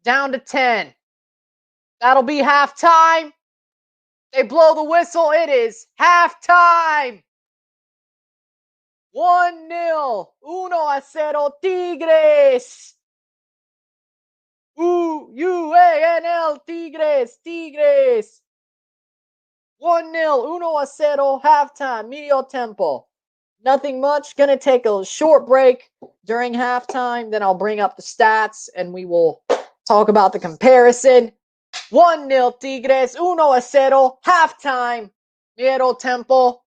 down to 10. That'll be halftime. They blow the whistle. It is halftime. 1-0. 1-0 Tigres. UANL Tigres. Tigres. 1-0. 1-0 halftime. Medio tempo. Nothing much. Gonna take a short break during halftime. Then I'll bring up the stats and we will talk about the comparison. 1-0 Tigres. 1-0 halftime. Medio tempo.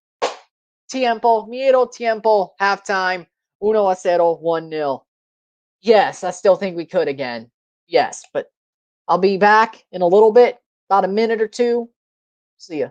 Medio tiempo, halftime, 1-0, 1-0. Yes, I still think we could again. Yes, but I'll be back in a little bit, about a minute or two. See ya.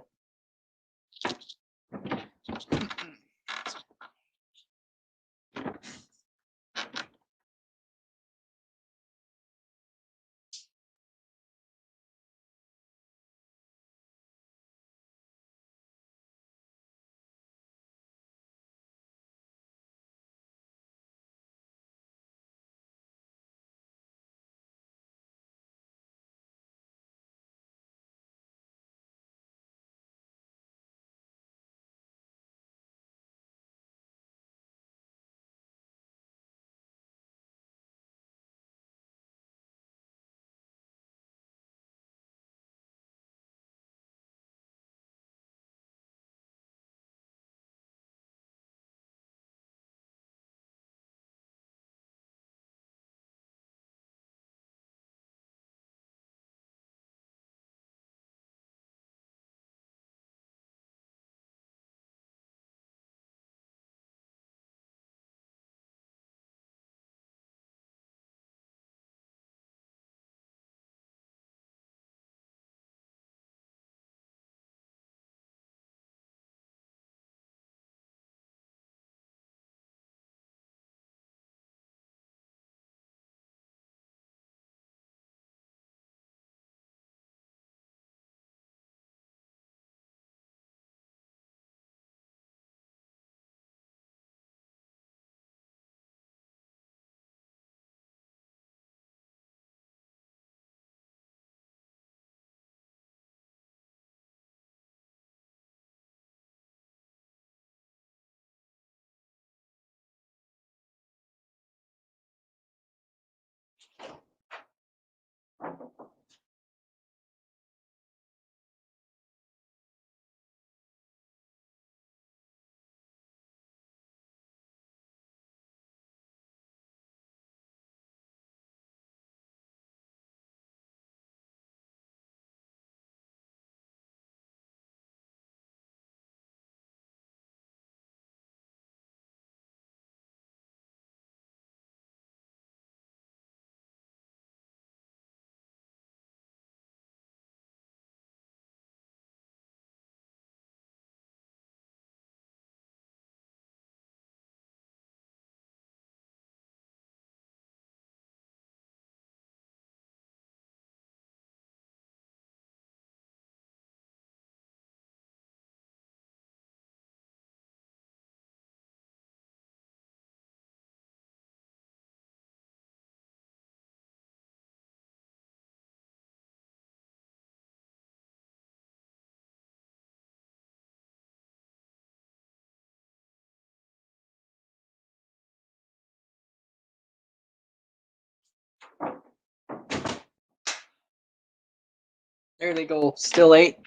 There they go. Still 8.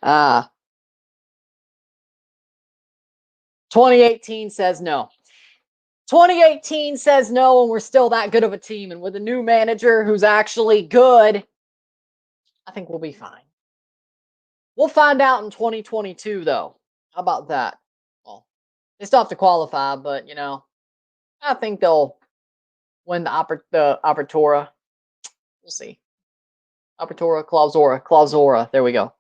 Ah. 2018 says no. 2018 says no, and we're still that good of a team. And with a new manager who's actually good, I think we'll be fine. We'll find out in 2022, though. How about that? Well, they still have to qualify, but, I think they'll win the Apertura. We'll see. Apertura, Clausura. There we go.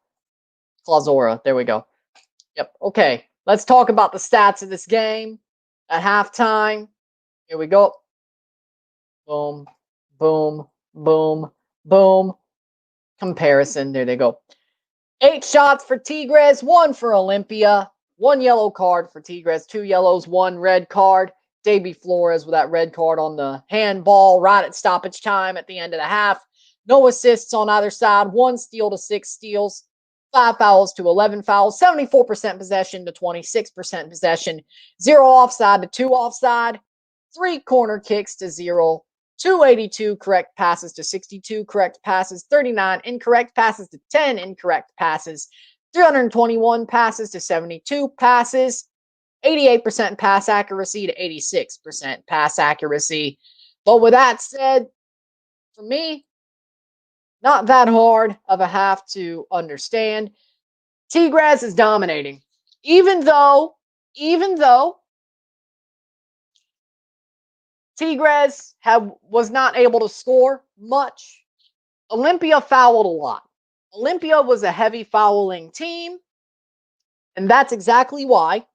Clausura. There we go. Yep. Okay. Let's talk about the stats of this game at halftime. Here we go. Boom, boom, boom, boom. Comparison. There they go. 8 shots for Tigres, 1 for Olimpia. 1 yellow card for Tigres, 2 yellows, 1 red card. Davy Flores with that red card on the handball right at stoppage time at the end of the half. No assists on either side. 1 steal to 6 steals. 5 fouls to 11 fouls. 74% possession to 26% possession. 0 offside to 2 offside. 3 corner kicks to 0. 282 correct passes to 62 correct passes. 39 incorrect passes to 10 incorrect passes. 321 passes to 72 passes. 88% pass accuracy to 86% pass accuracy. But with that said, for me, not that hard of a half to understand. Tigres is dominating. Even though Tigres was not able to score much, Olimpia fouled a lot. Olimpia was a heavy fouling team, and that's exactly why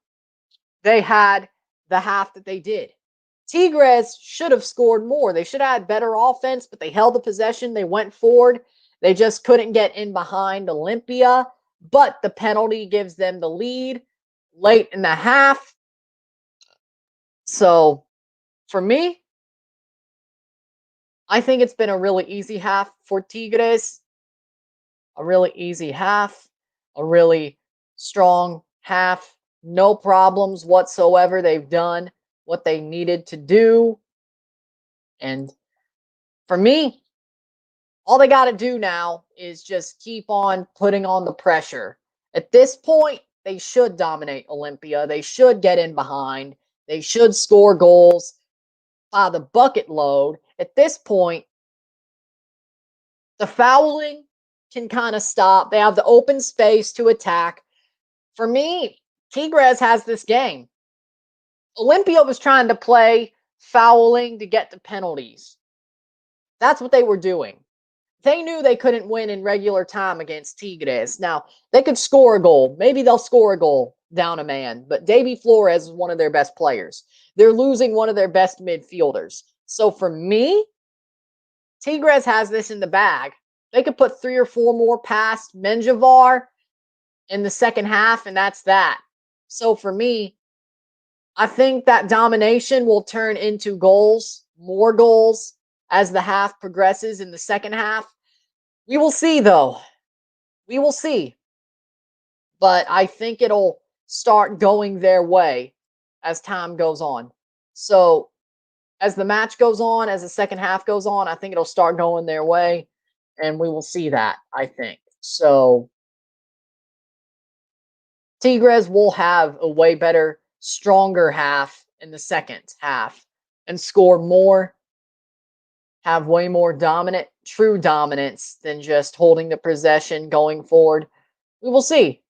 they had the half that they did. Tigres should have scored more. They should have had better offense, but they held the possession. They went forward. They just couldn't get in behind Olimpia, but the penalty gives them the lead late in the half. So, for me, I think it's been a really easy half for Tigres. A really easy half. A really strong half. No problems whatsoever. They've done what they needed to do. And for me, all they got to do now is just keep on putting on the pressure. At this point, they should dominate Olimpia. They should get in behind. They should score goals by the bucket load. At this point, the fouling can kind of stop. They have the open space to attack. For me, Tigres has this game. Olimpia was trying to play fouling to get the penalties. That's what they were doing. They knew they couldn't win in regular time against Tigres. Now, they could score a goal. Maybe they'll score a goal down a man, but Davy Flores is one of their best players. They're losing one of their best midfielders. So for me, Tigres has this in the bag. They could put 3 or 4 more past Menjivar in the second half, and that's that. So for me, I think that domination will turn into goals, more goals, as the half progresses in the second half. We will see, though. We will see. But I think it'll start going their way as time goes on. So as the match goes on, as the second half goes on, I think it'll start going their way. And we will see that, I think. So Tigres will have a way better, stronger half in the second half and score more, have way more dominant, true dominance than just holding the possession going forward. We will see.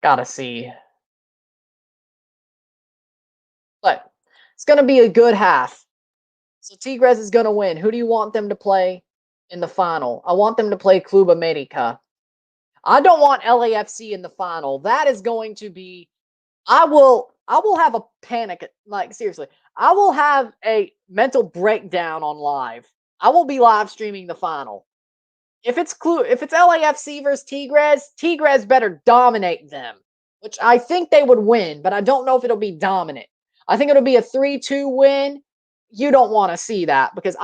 Gotta see. But it's going to be a good half. So Tigres is going to win. Who do you want them to play in the final? I want them to play Club America. I don't want LAFC in the final. That is going to be I will have a panic, like seriously. I will have a mental breakdown on live. I will be live streaming the final. If it's LAFC versus Tigres, Tigres better dominate them, which I think they would win, but I don't know if it'll be dominant. I think it'll be a 3-2 win. You don't want to see that because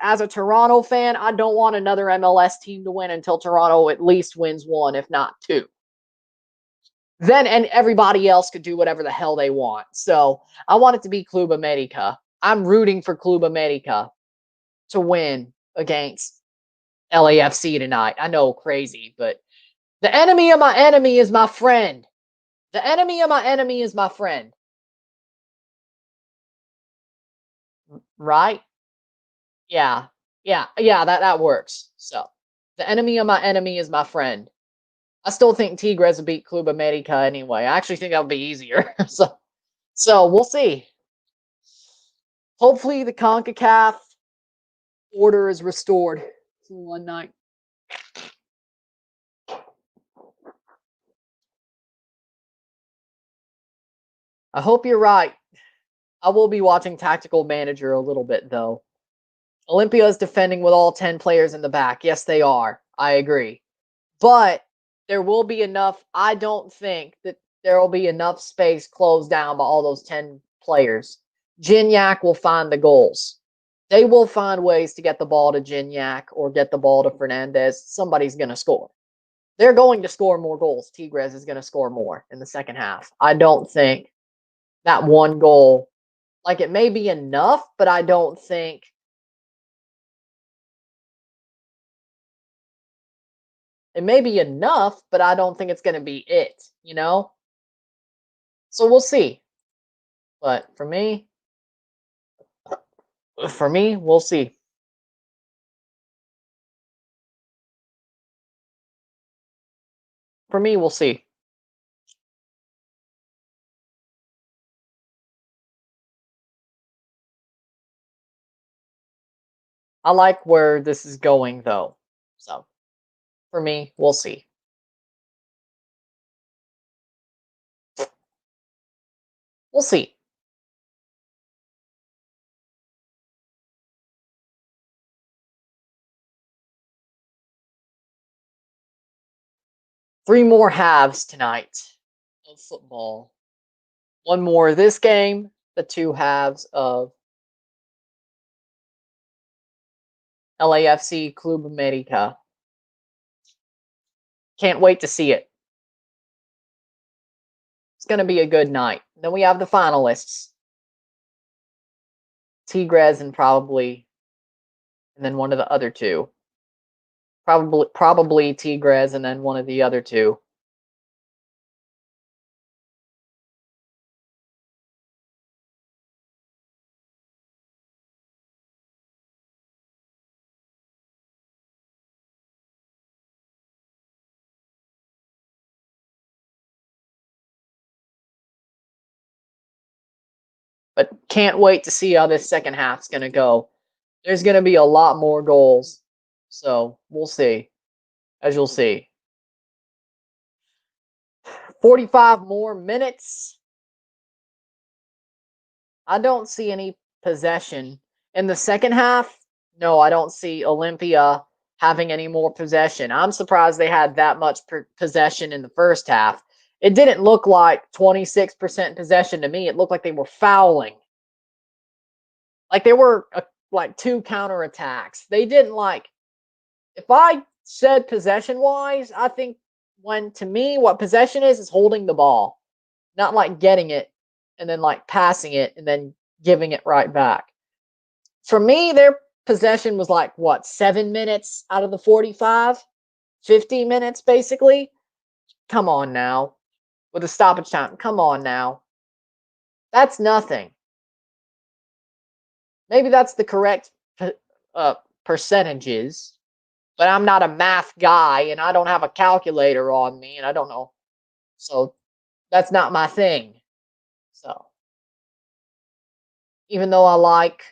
as a Toronto fan, I don't want another MLS team to win until Toronto at least wins 1, if not 2. then and everybody else could do whatever the hell they want. So I want it to be Club America. I'm rooting for Club America to win against LAFC tonight. I know, crazy, but the enemy of my enemy is my friend. The enemy of my enemy is my friend. Right? Yeah. Yeah, that works. So, the enemy of my enemy is my friend. I still think Tigres will beat Club America anyway. I actually think that'll be easier. So we'll see. Hopefully the Concacaf order is restored for one night. I hope you're right. I will be watching Tactical Manager a little bit, though. Olimpia is defending with all 10 players in the back. Yes, they are. I agree. But there will be enough. I don't think that there will be enough space closed down by all those 10 players. Gignac will find the goals. They will find ways to get the ball to Gignac or get the ball to Fernandez. Somebody's going to score. They're going to score more goals. Tigres is going to score more in the second half. I don't think that one goal, like it may be enough, but I don't think it may be enough, but I don't think it's going to be it, you know? So we'll see. But for me, we'll see. For me, we'll see. I like where this is going, though. So for me, we'll see. We'll see. Three more halves tonight of football. One more of this game, the two halves of LAFC Club America. Can't wait to see it. It's going to be a good night. Then we have the finalists. Tigres and then one of the other two. Probably Tigres and then one of the other two. But can't wait to see how this second half's going to go. There's going to be a lot more goals. So we'll see, as you'll see. 45 more minutes. I don't see any possession. In the second half, no, I don't see Olimpia having any more possession. I'm surprised they had that much possession in the first half. It didn't look like 26% possession to me. It looked like they were fouling. Like they were like two counterattacks. They didn't like, if I said possession wise, I think to me, what possession is holding the ball, not like getting it and then like passing it and then giving it right back. For me, their possession was like what, 7 minutes out of the 45, 50 minutes basically. Come on now, with a stoppage time. Come on now, that's nothing. Maybe that's the correct percentages, but I'm not a math guy and I don't have a calculator on me and I don't know. So that's not my thing. So even though I like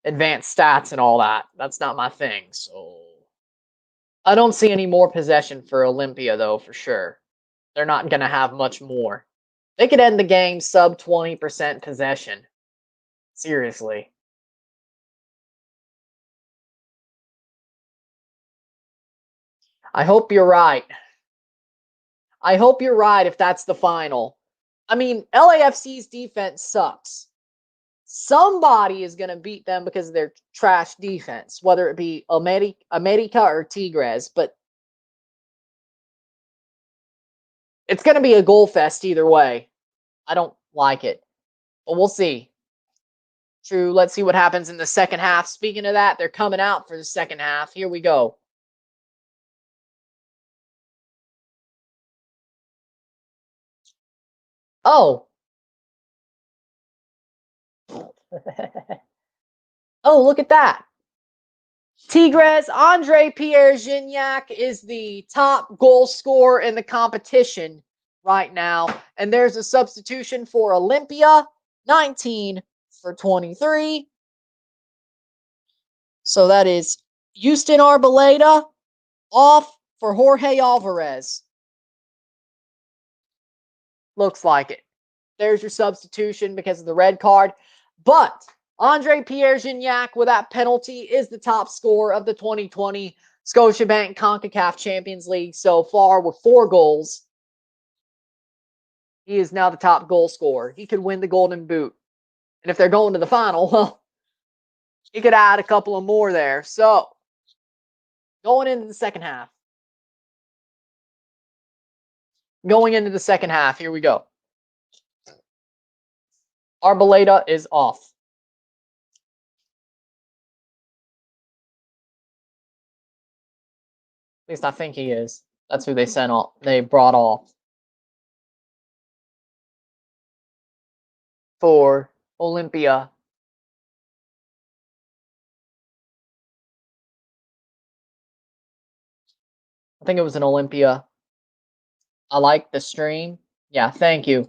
advanced stats and all that, that's not my thing. So I don't see any more possession for Olimpia though, for sure. They're not going to have much more. They could end the game sub 20% possession. Seriously. I hope you're right. I hope you're right if that's the final. I mean, LAFC's defense sucks. Somebody is going to beat them because of their trash defense, whether it be America or Tigres. But It's going to be a goal fest either way. I don't like it, but we'll see. True, let's see what happens in the second half. Speaking of that, they're coming out for the second half. Here we go. Oh. Oh, look at that. Tigres, Andre Pierre-Gignac is the top goal scorer in the competition right now. And there's a substitution for Olimpia, 19 for 23. So that is Houston Arboleda off for Jorge Alvarez. Looks like it. There's your substitution because of the red card. But Andre Pierre-Gignac, with that penalty, is the top scorer of the 2020 Scotiabank Concacaf Champions League so far with 4 goals. He is now the top goal scorer. He could win the Golden Boot. And if they're going to the final, well, he could add a couple of more there. So, going into the second half. Going into the second half, here we go. Arboleda is off. At least I think he is. That's who they sent off. They brought off for Olimpia. I think it was an Olimpia. I like the stream. Yeah, thank you.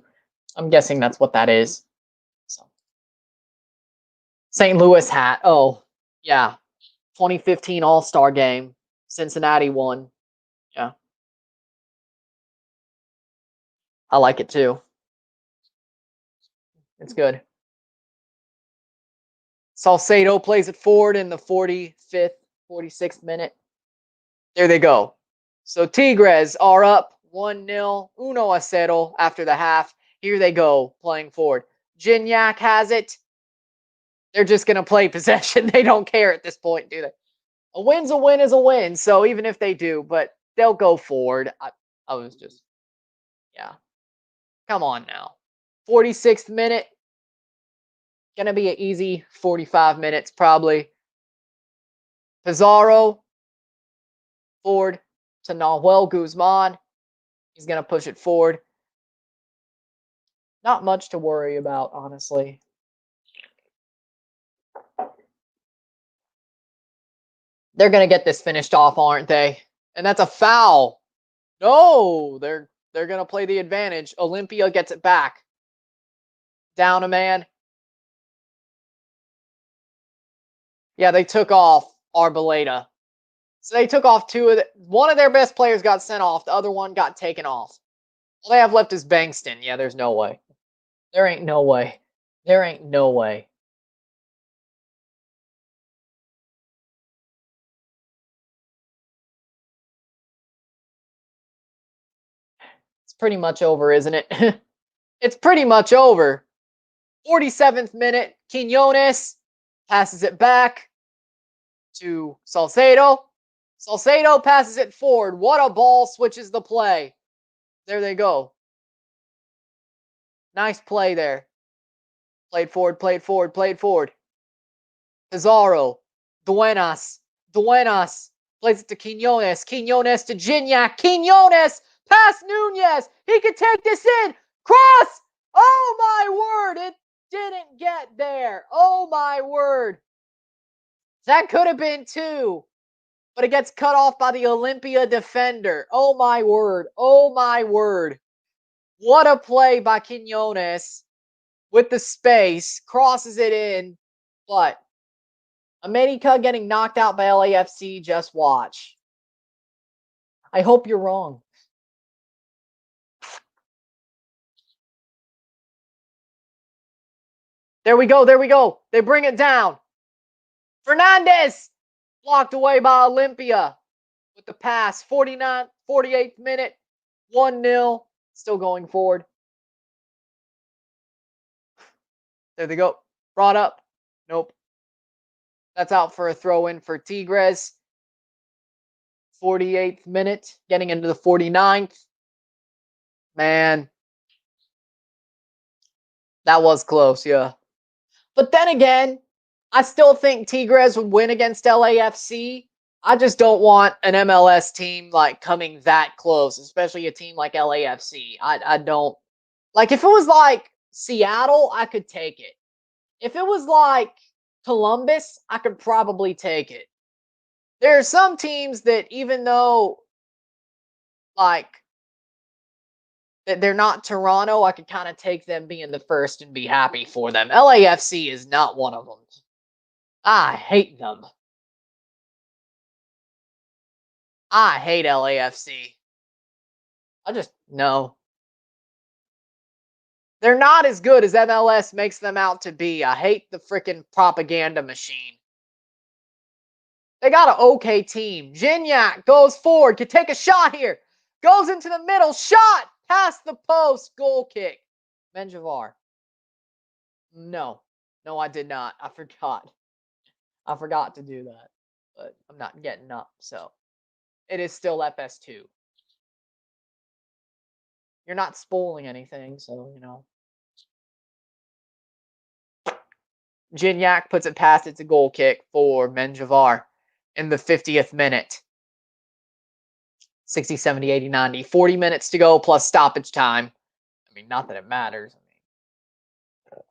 I'm guessing that's what that is. So. St. Louis hat. Oh, yeah. 2015 All-Star game. Cincinnati won. Yeah. I like it too. It's good. Salcedo plays it forward in the 45th, 46th minute. There they go. So Tigres are up 1-0, 1-0 after the half. Here they go, playing forward. Gignac has it. They're just going to play possession. They don't care at this point, do they? A win's a win is a win. So even if they do, but they'll go forward. I was just, yeah. Come on now. 46th minute. Going to be an easy 45 minutes probably. Pizarro. Forward to Nahuel Guzman. He's going to push it forward. Not much to worry about, honestly. They're going to get this finished off, aren't they? And that's a foul. No, they're going to play the advantage. Olimpia gets it back. Down a man. Yeah, they took off Arboleda. So they took off one of their best players got sent off. The other one got taken off. All they have left is Bankston. Yeah, there's no way. There ain't no way. There ain't no way. It's pretty much over, isn't it? It's pretty much over. 47th minute, Quinones passes it back to Salcedo. Salcedo passes it forward. What a ball, switches the play. There they go. Nice play there. Played forward, played forward, played forward. Pizarro. Duenas. Duenas. Plays it to Quinones. Quinones to Gignac. Quinones. Pass Nunez. He could take this in. Cross. Oh, my word. It didn't get there. Oh, my word. That could have been 2. But it gets cut off by the Olimpia defender. Oh, my word. Oh, my word. What a play by Quinones with the space. Crosses it in. But America getting knocked out by LAFC, just watch. I hope you're wrong. There we go, there we go. They bring it down. Fernandez! Blocked away by Olimpia with the pass. 48th minute, 1-0. Still going forward. There they go. Brought up. Nope. That's out for a throw-in for Tigres. 48th minute, getting into the 49th. Man, that was close, yeah. But then again, I still think Tigres would win against LAFC. I just don't want an MLS team like coming that close, especially a team like LAFC. I don't like if it was like Seattle, I could take it. If it was like Columbus, I could probably take it. There are some teams that even though like that they're not Toronto, I could kind of take them being the first and be happy for them. LAFC is not one of them. I hate them. I hate LAFC. I just no. They're not as good as MLS makes them out to be. I hate the freaking propaganda machine. They got an okay team. Gignac goes forward, could take a shot here. Goes into the middle, shot past the post, goal kick. Menjivar. No. No, I did not. I forgot. I forgot to do that. But I'm not getting up, so it is still FS2. You're not spoiling anything, so you know. Gignac puts it past. It's a goal kick for Menjivar in the 50th minute. 60, 70, 80, 90. 40 minutes to go plus stoppage time. I mean, not that it matters. I mean,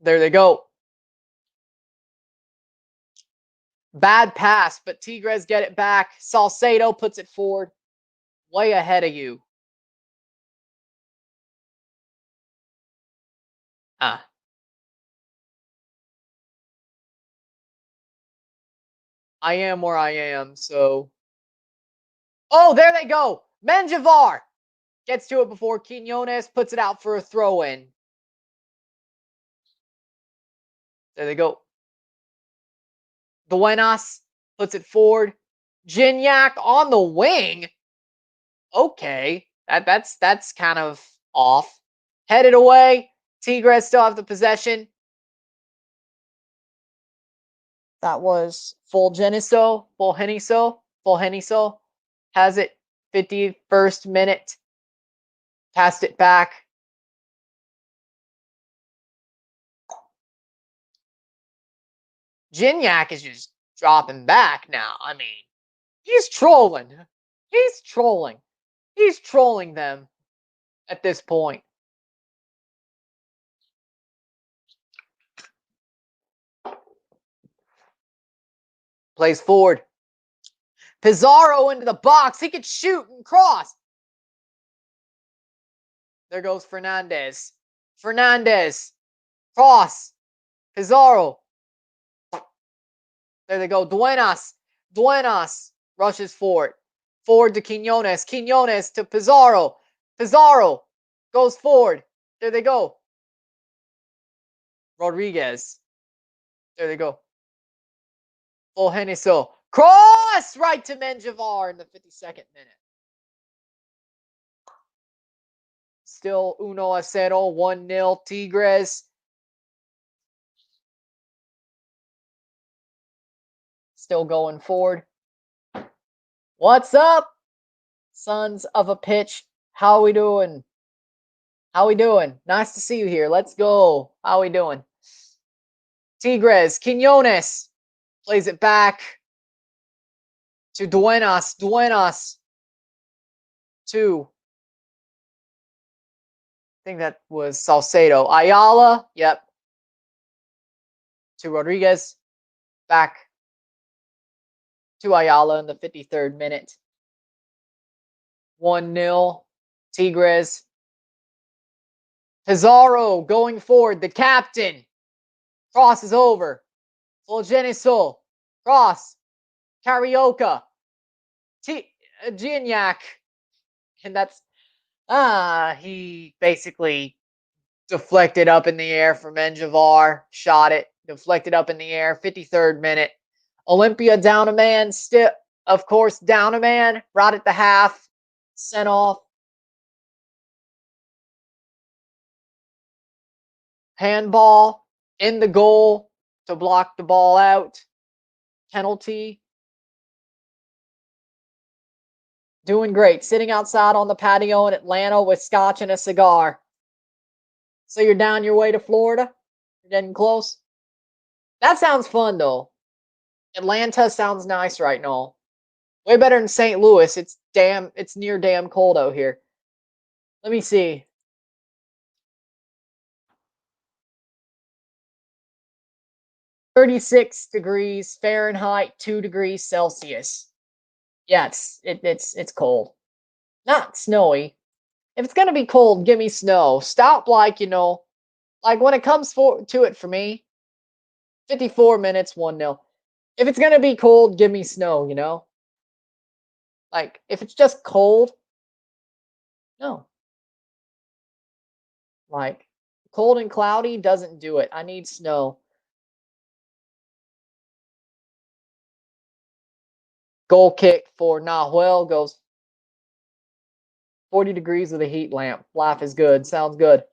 there they go. Bad pass, but Tigres get it back. Salcedo puts it forward. Way ahead of you. I am where I am, so. Oh, there they go. Menjivar gets to it before Quinones puts it out for a throw in. There they go. Duenas puts it forward. Gignac on the wing. Okay, that's kind of off. Headed away. Tigres still have the possession. That was Fulgeniso has it. 51st minute. Passed it back. Gignac is just dropping back now. I mean, he's trolling. He's trolling. He's trolling them at this point. Plays forward. Pizarro into the box. He could shoot and cross. There goes Fernandez. Fernandez. Cross. Pizarro. There they go. Duenas. Duenas rushes forward. Forward to Quinones. Quinones to Pizarro. Pizarro goes forward. There they go. Rodriguez. There they go. Fulgeniso. Cross right to Menjivar in the 52nd minute. Still 1-0, 1-0 Tigres. Still going forward. What's up, sons of a pitch? How we doing? How we doing? Nice to see you here. Let's go. How we doing? Tigres. Quinones plays it back to Duenas. Duenas to, I think that was Salcedo. Ayala. Yep. To Rodriguez. Back to Ayala in the 53rd minute. 1-0 Tigres. Pizarro going forward. The captain. Crosses over. Fulgeniso. Cross. Carioca. Gignac. And that's he basically deflected up in the air from Menjivar. Shot it. Deflected up in the air. 53rd minute. Olimpia down a man. Still, of course, down a man. Right at the half. Sent off. Handball in the goal to block the ball out. Penalty. Doing great. Sitting outside on the patio in Atlanta with scotch and a cigar. So you're down your way to Florida? You're getting close? That sounds fun, though. Atlanta sounds nice right now. Way better than St. Louis. It's near damn cold out here. Let me see. 36 degrees Fahrenheit, 2 degrees Celsius. Yeah, it's cold. Not snowy. If it's gonna be cold, give me snow. Stop, like, like when it comes to it for me, 54 minutes, 1-0. If it's gonna be cold, give me snow. Like, if it's just cold, no. Like, cold and cloudy doesn't do it. I need snow. Goal kick for Nahuel goes 40 degrees with a heat lamp. Life is good. Sounds good.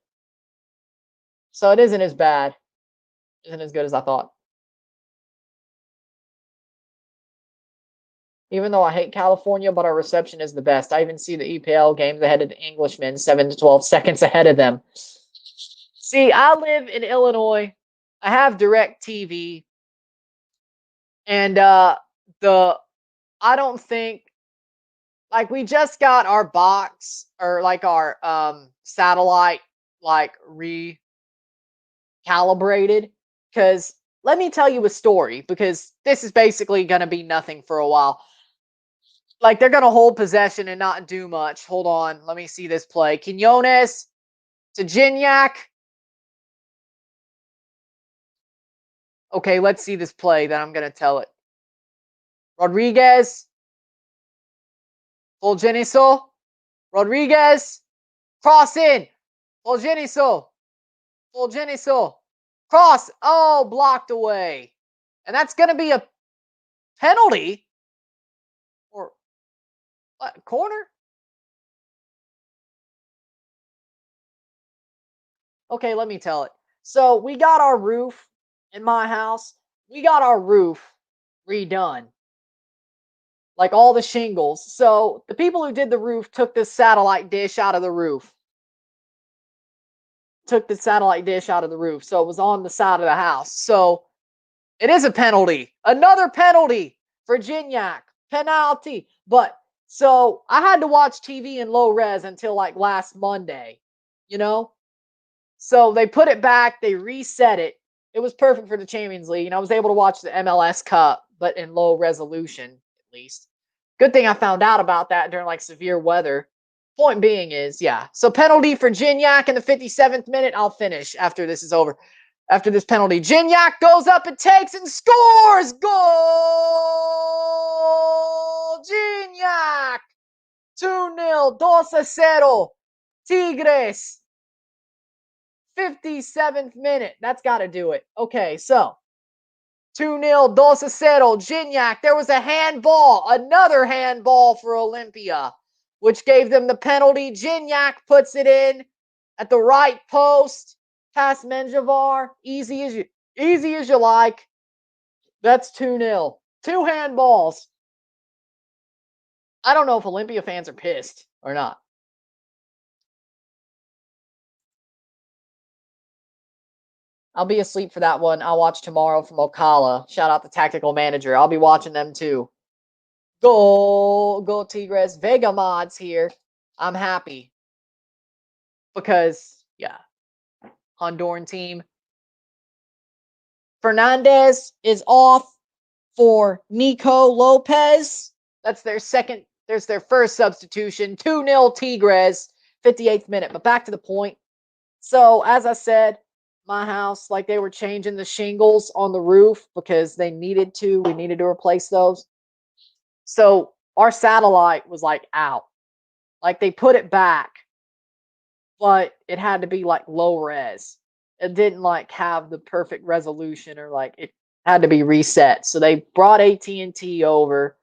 So it isn't as bad. Isn't as good as I thought. Even though I hate California, but our reception is the best. I even see the EPL games ahead of the Englishmen, 7 to 12 seconds ahead of them. See, I live in Illinois. I have DirecTV. And I don't think, like, we just got our box, or like our satellite, like, recalibrated. Because let me tell you a story, because this is basically going to be nothing for a while. Like, they're going to hold possession and not do much. Hold on. Let me see this play. Quinones to Gignac. Okay, let's see this play. Then I'm going to tell it. Rodriguez. Fulgeniso. Rodriguez. Cross in. Fulgeniso. Fulgeniso. Cross. Oh, blocked away. And that's going to be a penalty. Or what? Corner? Okay, let me tell it. So we got our roof in my house. We got our roof redone. Like, all the shingles. So the people who did the roof took this satellite dish out of the roof. Took the satellite dish out of the roof. So it was on the side of the house. So it is a penalty. Another penalty for Gignac. Penalty. But so I had to watch TV in low res until like last Monday. So they put it back, they reset it. It was perfect for the Champions League, and I was able to watch the MLS Cup, but in low resolution, at least. Good thing I found out about that during like severe weather. Point being is, yeah. So penalty for Gignac in the 57th minute. I'll finish after this is over. After this penalty, Gignac goes up and takes and scores! Goal! Gignac! 2-0, 2-0. Tigres. 57th minute. That's got to do it. Okay, so 2-0, 2-0, Gignac. There was a handball, another handball for Olimpia, which gave them the penalty. Gignac puts it in at the right post, past Menjivar. Easy as you like. That's 2-0. Two handballs. I don't know if Olimpia fans are pissed or not. I'll be asleep for that one. I'll watch tomorrow from Ocala. Shout out the tactical manager. I'll be watching them too. Go Tigres. Vega mods here. I'm happy. Because, yeah, Honduran team. Fernandez is off for Nico Lopez. That's their second. There's their first substitution. 2-0 Tigres, 58th minute. But back to the point. So, as I said, my house, like, they were changing the shingles on the roof because they needed to. We needed to replace those. So our satellite was like out. Like, they put it back, but it had to be like low res. It didn't like have the perfect resolution, or like it had to be reset. So they brought AT&T over.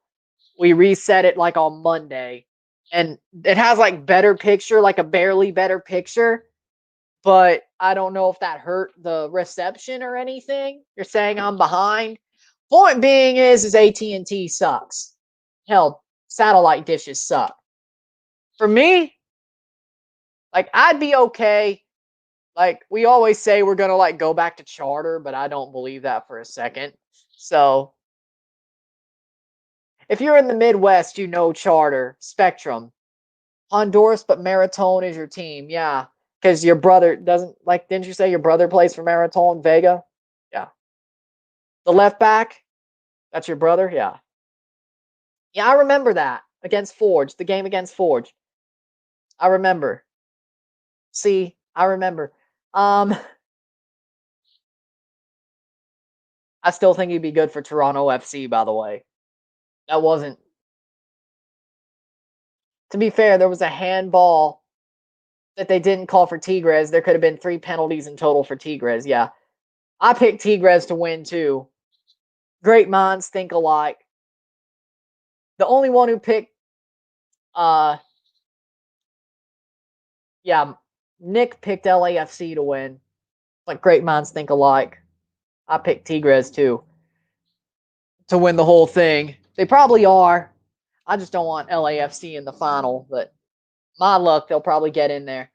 We reset it like on Monday, and it has like better picture, like a barely better picture. But I don't know if that hurt the reception or anything. You're saying I'm behind. Point being is AT&T sucks. Hell, satellite dishes suck. For me, like, I'd be okay. Like, we always say we're going to, like, go back to charter, but I don't believe that for a second. So, if you're in the Midwest, you know charter, Spectrum, Honduras, but Maratone is your team. Yeah. Because your brother doesn't, like, didn't you say your brother plays for Maratone Vega? Yeah. The left back, that's your brother? Yeah. Yeah, I remember that against Forge, the game against Forge. I remember. See, I remember. I still think he'd be good for Toronto FC, by the way. That wasn't, to be fair, there was a handball that they didn't call for Tigres. There could have been 3 penalties in total for Tigres. Yeah. I picked Tigres to win too. Great minds think alike. The only one who picked, yeah, Nick picked LAFC to win. Like, great minds think alike. I picked Tigres too to win the whole thing. They probably are. I just don't want LAFC in the final, but my luck, they'll probably get in there.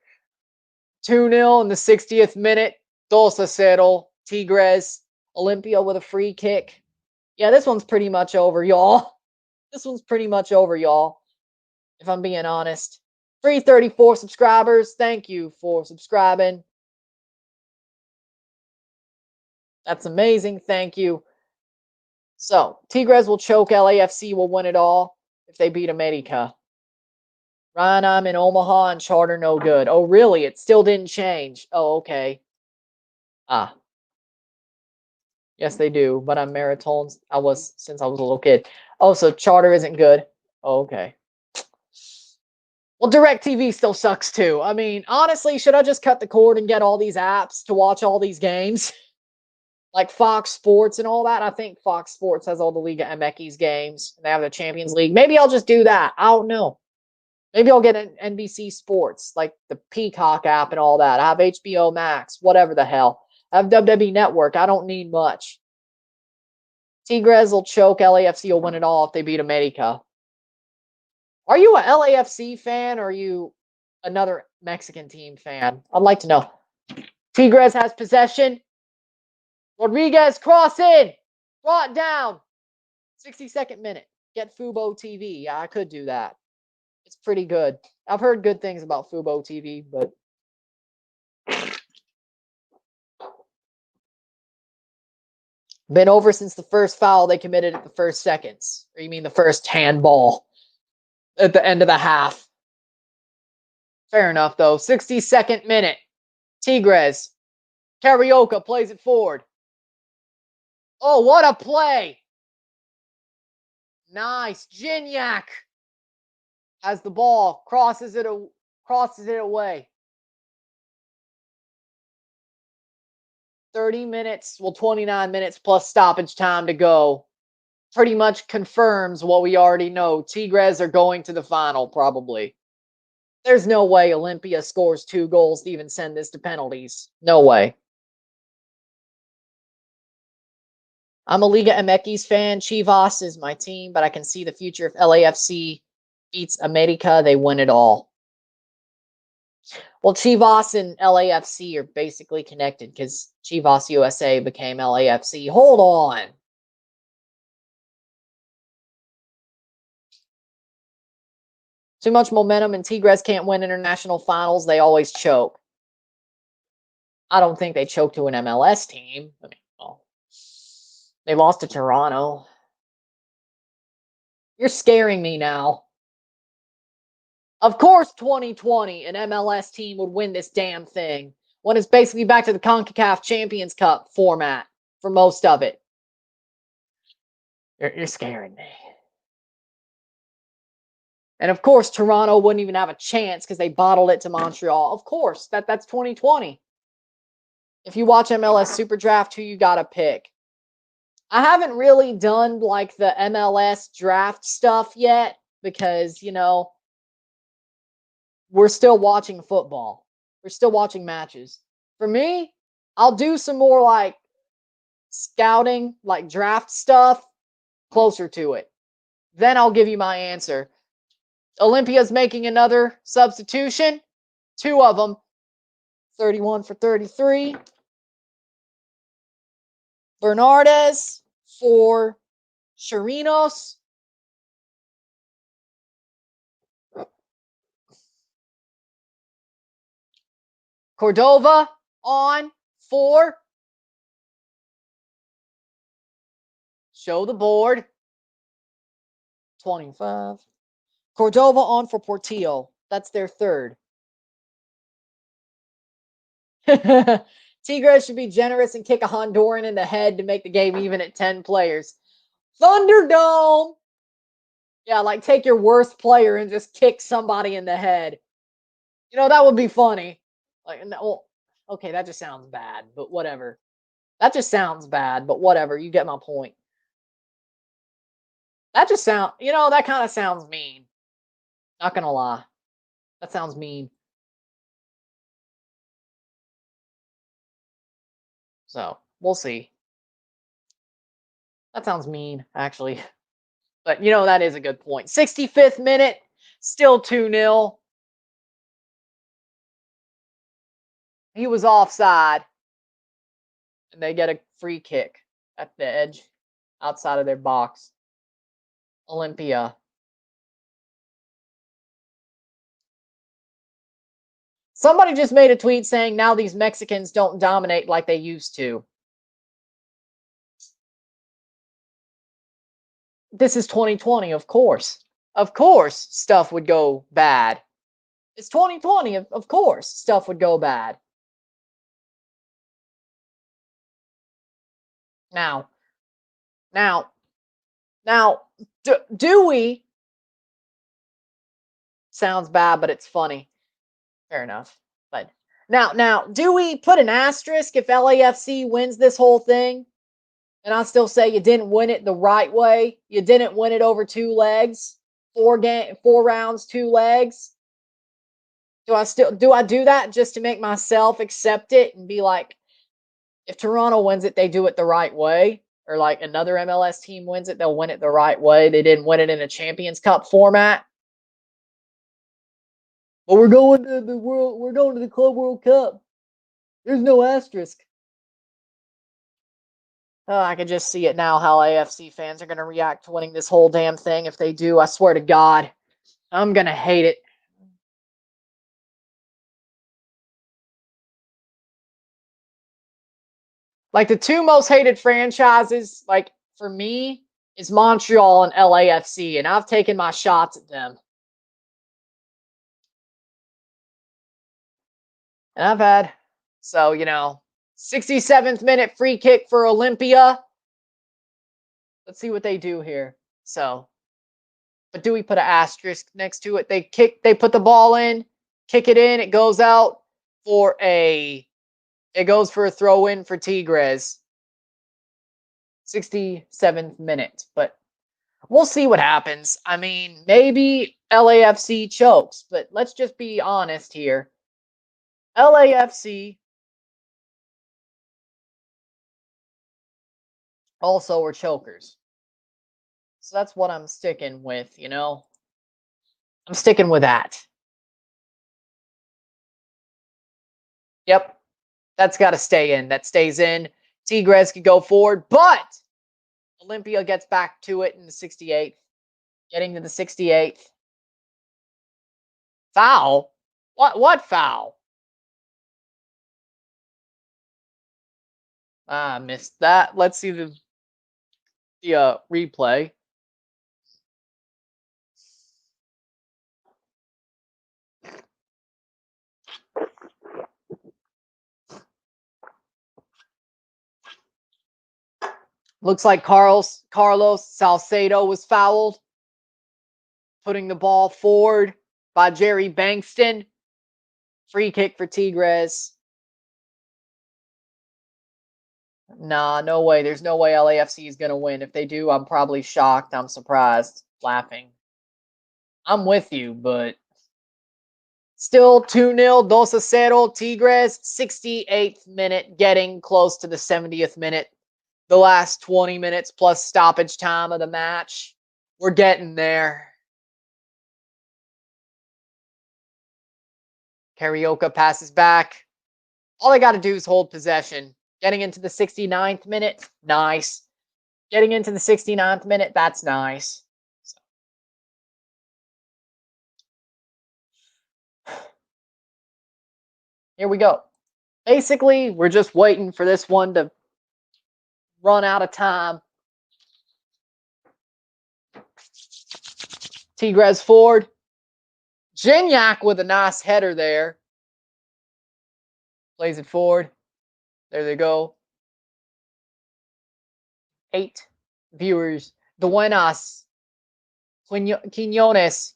2-0 in the 60th minute. 2-0. Tigres. Olimpia with a free kick. Yeah, this one's pretty much over, y'all. This one's pretty much over, y'all. If I'm being honest. 334 subscribers. Thank you for subscribing. That's amazing. Thank you. So, Tigres will choke. LAFC will win it all if they beat America. Ryan, I'm in Omaha and charter no good. Oh, really? It still didn't change. Oh, okay. Ah. Yes, they do. But I'm Maritones. I was since I was a little kid. Oh, so charter isn't good. Oh, okay. Well, DirecTV still sucks too. I mean, honestly, should I just cut the cord and get all these apps to watch all these games? Like Fox Sports and all that. I think Fox Sports has all the Liga MX games. And they have the Champions League. Maybe I'll just do that. I don't know. Maybe I'll get an NBC Sports, like the Peacock app and all that. I have HBO Max, whatever the hell. I have WWE Network. I don't need much. Tigres will choke. LAFC will win it all if they beat America. Are you a LAFC fan or are you another Mexican team fan? I'd like to know. Tigres has possession. Rodriguez cross in. Brought down. 62nd minute. Get Fubo TV. Yeah, I could do that. It's pretty good. I've heard good things about Fubo TV, but been over since the first foul they committed at the first seconds. Or you mean the first handball at the end of the half? Fair enough, though. 62nd minute. Tigres. Carioca plays it forward. Oh, what a play. Nice. Gignac has the ball. Crosses it away. 30 minutes, well, 29 minutes plus stoppage time to go. Pretty much confirms what we already know. Tigres are going to the final, probably. There's no way Olimpia scores 2 goals to even send this to penalties. No way. I'm a Liga MX fan. Chivas is my team, but I can see the future if LAFC beats America, they win it all. Well, Chivas and LAFC are basically connected because Chivas USA became LAFC. Hold on. Too much momentum and Tigres can't win international finals. They always choke. I don't think they choke to an MLS team. I mean, well, they lost to Toronto. You're scaring me now. Of course, 2020, an MLS team would win this damn thing when it's basically back to the Concacaf Champions Cup format for most of it. You're scaring me. And of course, Toronto wouldn't even have a chance because they bottled it to Montreal. Of course, that's 2020. If you watch MLS Super Draft, who you got to pick? I haven't really done like the MLS draft stuff yet because, you know, we're still watching football. We're still watching matches. For me, I'll do some more like scouting, like draft stuff closer to it. Then I'll give you my answer. Olimpia's making another substitution. 2 of them. 31 for 33. Bernardes for Chirinos. Cordova on for. Show the board. 25. Cordova on for Portillo. That's their third. Tigres should be generous and kick a Honduran in the head to make the game even at 10 players. Thunderdome! Yeah, like take your worst player and just kick somebody in the head. You know, that would be funny. Like, well, okay, that just sounds bad, but whatever. That just sounds bad, but whatever. You get my point. That just sounds, you know, that kind of sounds mean. Not gonna lie. That sounds mean. So, we'll see. That sounds mean, actually. But, you know, that is a good point. 65th minute, still 2-0. He was offside. And they get a free kick at the edge outside of their box. Olimpia. Somebody just made a tweet saying now these Mexicans don't dominate like they used to. This is 2020, of course. Of course, stuff would go bad. It's 2020, of course, stuff would go bad. Now, do we? Sounds bad, but it's funny. Fair enough. But now, do we put an asterisk if LAFC wins this whole thing? And I still say you didn't win it the right way. You didn't win it over 2 legs. 4 rounds, 2 legs. Do I do that just to make myself accept it and be like, if Toronto wins it, they do it the right way? Or like another MLS team wins it, they'll win it the right way. They didn't win it in a Champions Cup format. Well, we're going to the Club World Cup. There's no asterisk. Oh, I can just see it now how AFC fans are going to react to winning this whole damn thing. If they do, I swear to God, I'm going to hate it. Like the 2 most hated franchises, like for me, is Montreal and LAFC, and I've taken my shots at them. And I've had, so, you know, 67th minute free kick for Olimpia. Let's see what they do here. So, but do we put an asterisk next to it? They put the ball in, kick it in, it goes out for a throw in for Tigres. 67th minute, but we'll see what happens. I mean, maybe LAFC chokes, but let's just be honest here. LAFC also are chokers. So that's what I'm sticking with, you know? I'm sticking with that. Yep. That's got to stay in. That stays in. Tigres could go forward, but Olimpia gets back to it in the 68th. Getting to the 68th. Foul? What foul? I missed that. Let's see the replay. Looks like Carlos Salcedo was fouled, putting the ball forward by Jerry Bankston. Free kick for Tigres. Nah, no way. There's no way LAFC is going to win. If they do, I'm probably shocked. I'm surprised, laughing. I'm with you, but still 2-0, 2-0, Tigres, 68th minute, getting close to the 70th minute. The last 20 minutes plus stoppage time of the match. We're getting there. Carioca passes back. All they got to do is hold possession. Getting into the 69th minute, nice. Getting into the 69th minute, that's nice. Here we go. Basically, we're just waiting for this one to run out of time. Tigres forward. Gignac with a nice header there. Plays it forward. There they go. 8 viewers. Duenas. Quinones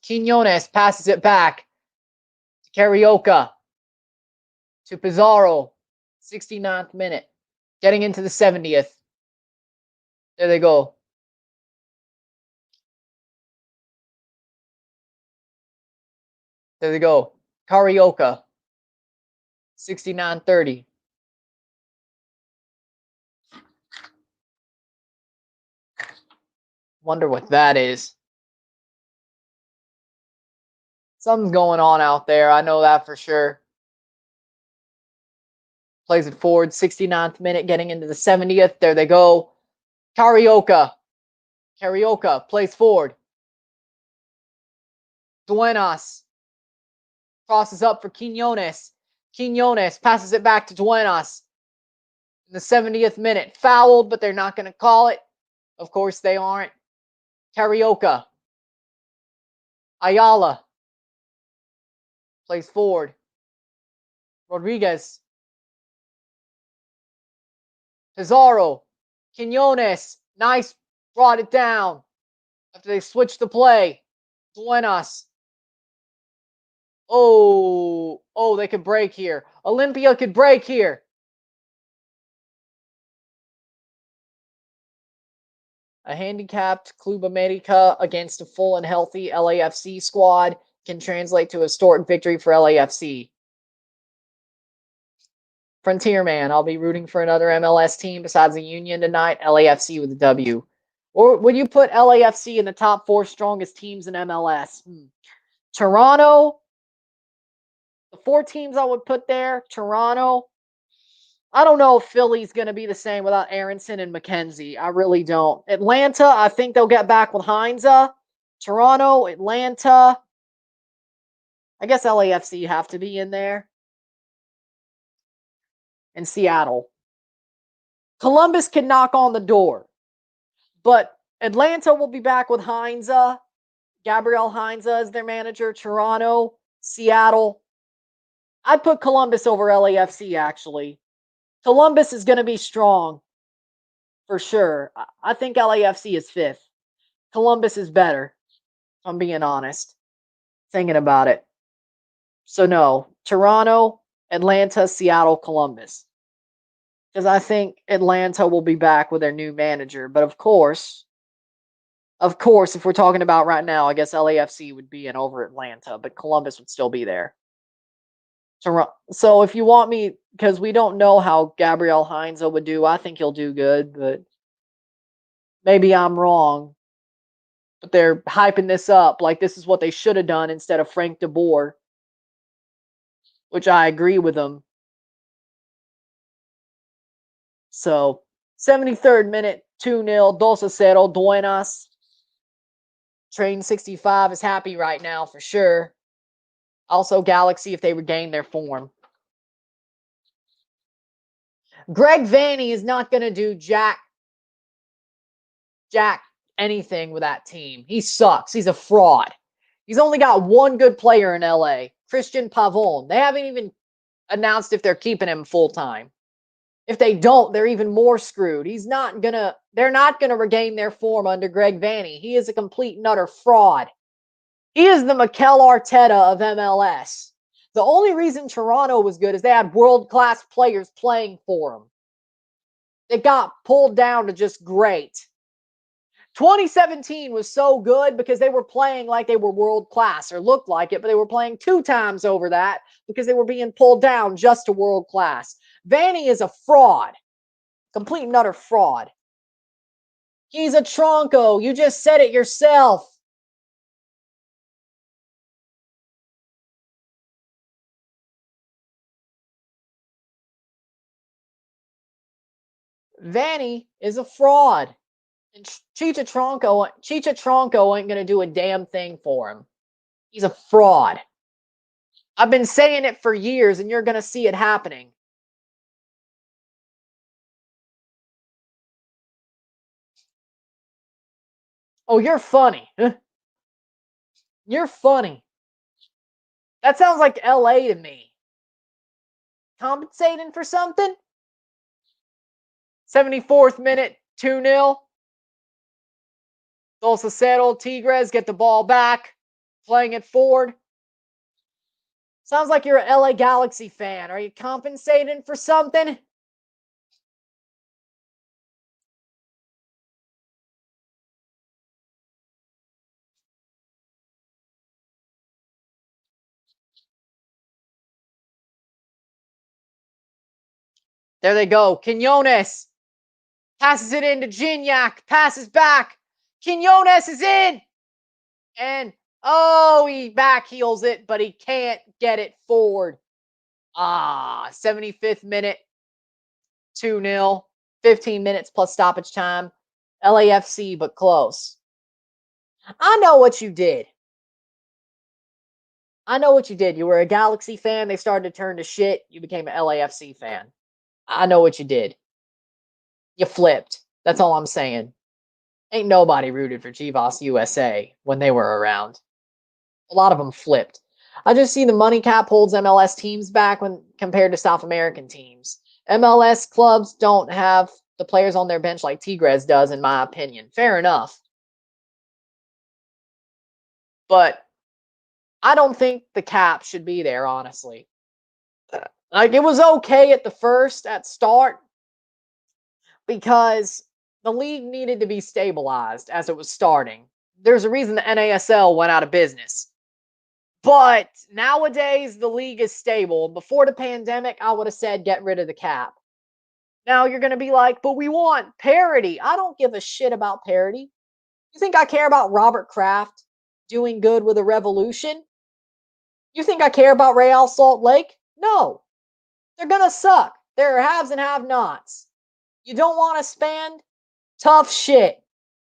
passes it back to Carioca. To Pizarro. 69th minute. Getting into the 70th. There they go. There they go. Carioca. 69-30. Wonder what that is. Something's going on out there. I know that for sure. Plays it forward. 69th minute. Getting into the 70th. There they go. Carioca. Carioca plays forward. Duenas. Crosses up for Quinones. Quinones passes it back to Duenas. In the 70th minute. Fouled, but they're not going to call it. Of course they aren't. Carioca. Ayala. Plays forward. Rodriguez. Pizarro. Quinones. Nice. Brought it down. After they switched the play. Duenas. Oh, they could break here. Olimpia could break here. A handicapped Club America against a full and healthy LAFC squad can translate to a historic victory for LAFC. Frontier man, I'll be rooting for another MLS team besides the Union tonight. LAFC with a W. Or would you put LAFC in the top 4 strongest teams in MLS? Toronto. The 4 teams I would put there. Toronto. I don't know if Philly's going to be the same without Aronson and McKenzie. I really don't. Atlanta, I think they'll get back with Heinze. Toronto, Atlanta. I guess LAFC have to be in there. And Seattle. Columbus can knock on the door. But Atlanta will be back with Heinze. Gabriel Heinze is their manager. Toronto, Seattle. I'd put Columbus over LAFC, actually. Columbus is going to be strong. For sure. I think LAFC is 5th. Columbus is better. If I'm being honest. Thinking about it. So no. Toronto, Atlanta, Seattle, Columbus. Because I think Atlanta will be back with their new manager. But of course, if we're talking about right now, I guess LAFC would be in over Atlanta, but Columbus would still be there. So if you want me, because we don't know how Gabriel Heinze would do, I think he'll do good, but maybe I'm wrong. But they're hyping this up like this is what they should have done instead of Frank de Boer, which I agree with them. So 73rd minute, 2-0, 2-0, Duenas. Train 65 is happy right now for sure. Also, Galaxy if they regain their form. Greg Vanney is not going to do jack anything with that team. He sucks. He's a fraud. He's only got one good player in LA, Christian Pavon. They haven't even announced if they're keeping him full-time. If they don't, they're even more screwed. They're not going to regain their form under Greg Vanney. He is a complete and utter fraud. He is the Mikel Arteta of MLS. The only reason Toronto was good is they had world-class players playing for them. They got pulled down to just great. 2017 was so good because they were playing like they were world-class, or looked like it, but they were playing 2 times over that because they were being pulled down just to world-class. Vanney is a fraud. Complete and utter fraud. He's a tronco. You just said it yourself. Vanny is a fraud. And Chichatronco ain't going to do a damn thing for him. He's a fraud. I've been saying it for years, and you're going to see it happening. Oh, you're funny. You're funny. That sounds like LA to me. Compensating for something? 74th minute, 2-0. Dos Aceros, Tigres get the ball back, playing it forward. Sounds like you're an LA Galaxy fan. Are you compensating for something? There they go. Quinones passes it into Gignac, passes back. Quinones is in. And, oh, he back heels it, but he can't get it forward. 75th minute, 2-0. 15 minutes plus stoppage time. LAFC, but close. I know what you did. I know what you did. You were a Galaxy fan. They started to turn to shit. You became an LAFC fan. I know what you did. You flipped. That's all I'm saying. Ain't nobody rooted for Chivas USA when they were around. A lot of them flipped. I just see the money cap holds MLS teams back when compared to South American teams. MLS clubs don't have the players on their bench like Tigres does, in my opinion. Fair enough. But I don't think the cap should be there, honestly. Like, it was okay at start, because the league needed to be stabilized as it was starting. There's a reason the NASL went out of business. But nowadays, the league is stable. Before the pandemic, I would have said get rid of the cap. Now you're going to be like, but we want parity. I don't give a shit about parity. You think I care about Robert Kraft doing good with a revolution? You think I care about Real Salt Lake? No. They're going to suck. There are haves and have-nots. You don't want to spend? Tough shit.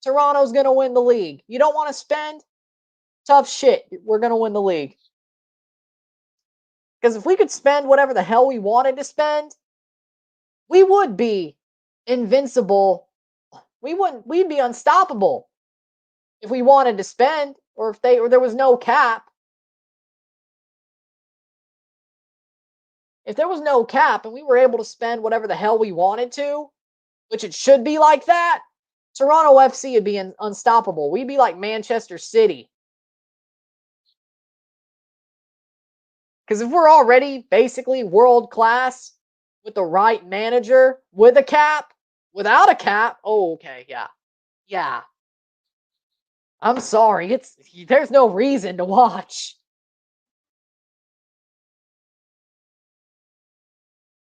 Toronto's going to win the league. You don't want to spend? Tough shit. We're going to win the league. Because if we could spend whatever the hell we wanted to spend, we would be invincible. We'd be unstoppable if we wanted to spend, or if there was no cap. If there was no cap and we were able to spend whatever the hell we wanted to, which it should be like that, Toronto FC would be unstoppable. We'd be like Manchester City. Because if we're already basically world class with the right manager, with a cap, without a cap, oh, okay, yeah. I'm sorry, there's no reason to watch.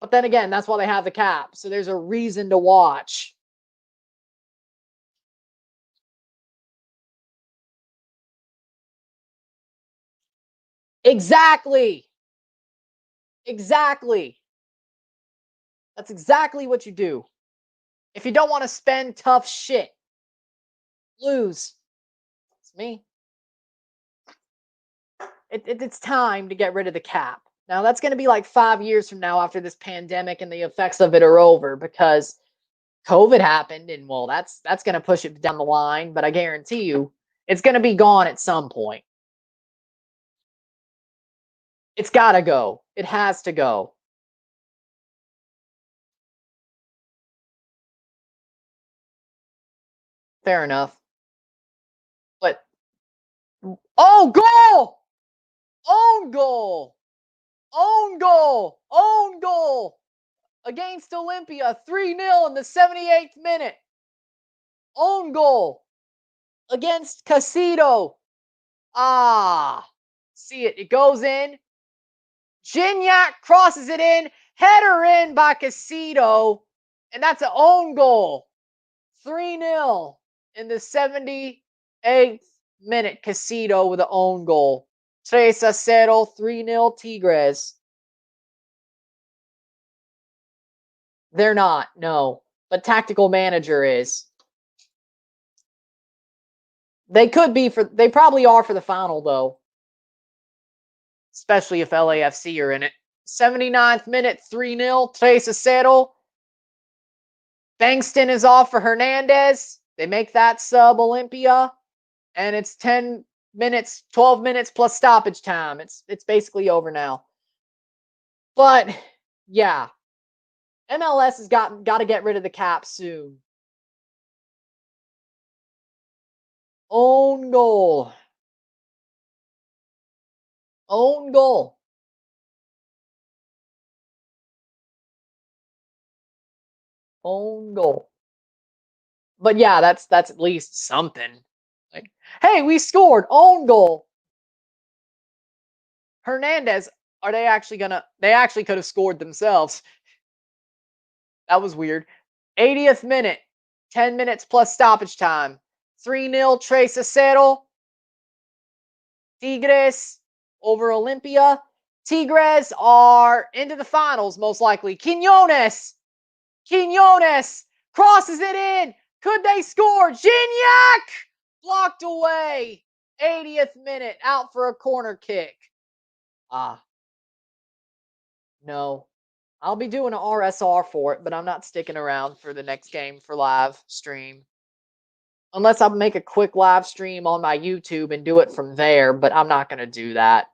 But then again, that's why they have the cap. So there's a reason to watch. Exactly. That's exactly what you do. If you don't want to spend tough shit, lose. It's me. It's time to get rid of the cap. Now, that's going to be like 5 years from now after this pandemic and the effects of it are over, because COVID happened, and well, that's going to push it down the line, but I guarantee you it's going to be gone at some point. It's got to go. It has to go. Fair enough. But, oh, goal! Own goal! Own goal! Own goal! Against Olimpia, 3-0 in the 78th minute. Own goal against Casido. See it. It goes in. Gignac crosses it in. Header in by Casido. And that's an own goal. 3-0 in the 78th minute. Casido with an own goal. 3-0, 3-0 Tigres. They're not, no. but tactical manager is. They probably are for the final, though. Especially if LAFC are in it. 79th minute, 3-0, 3-0. Bankston is off for Hernandez. They make that sub Olimpia. And it's 10 minutes, 12 minutes plus stoppage time. It's basically over now. But, yeah. MLS has got to get rid of the cap soon. Own goal. Own goal. Own goal. But yeah, that's at least something. Like, hey, we scored. Own goal. Hernandez, are they actually gonna? They actually could have scored themselves. That was weird. 80th minute, 10 minutes plus stoppage time. 3-0, 3-0. Tigres over Olimpia. Tigres are into the finals, most likely. Quiñones crosses it in. Could they score? Gignac blocked away. 80th minute, out for a corner kick. No. I'll be doing an RSR for it, but I'm not sticking around for the next game for live stream. Unless I make a quick live stream on my YouTube and do it from there, but I'm not going to do that.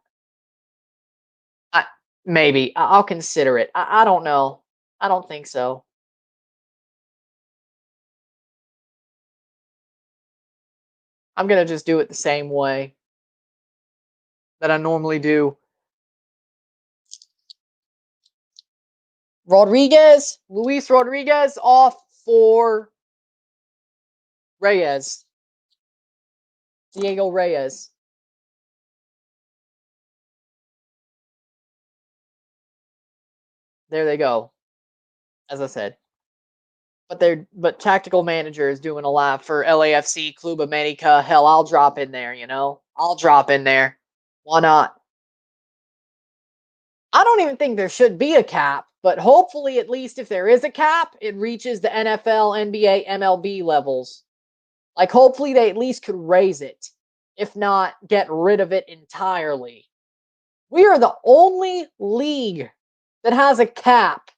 Maybe. I'll consider it. I don't know. I don't think so. I'm going to just do it the same way that I normally do. Luis Rodriguez off for Reyes. Diego Reyes. There they go. As I said. But tactical manager is doing a lot for LAFC, Club America. Hell, I'll drop in there, you know? I'll drop in there. Why not? I don't even think there should be a cap, but hopefully, at least if there is a cap, it reaches the NFL, NBA, MLB levels. Like, hopefully, they at least could raise it, if not get rid of it entirely. We are the only league that has a cap.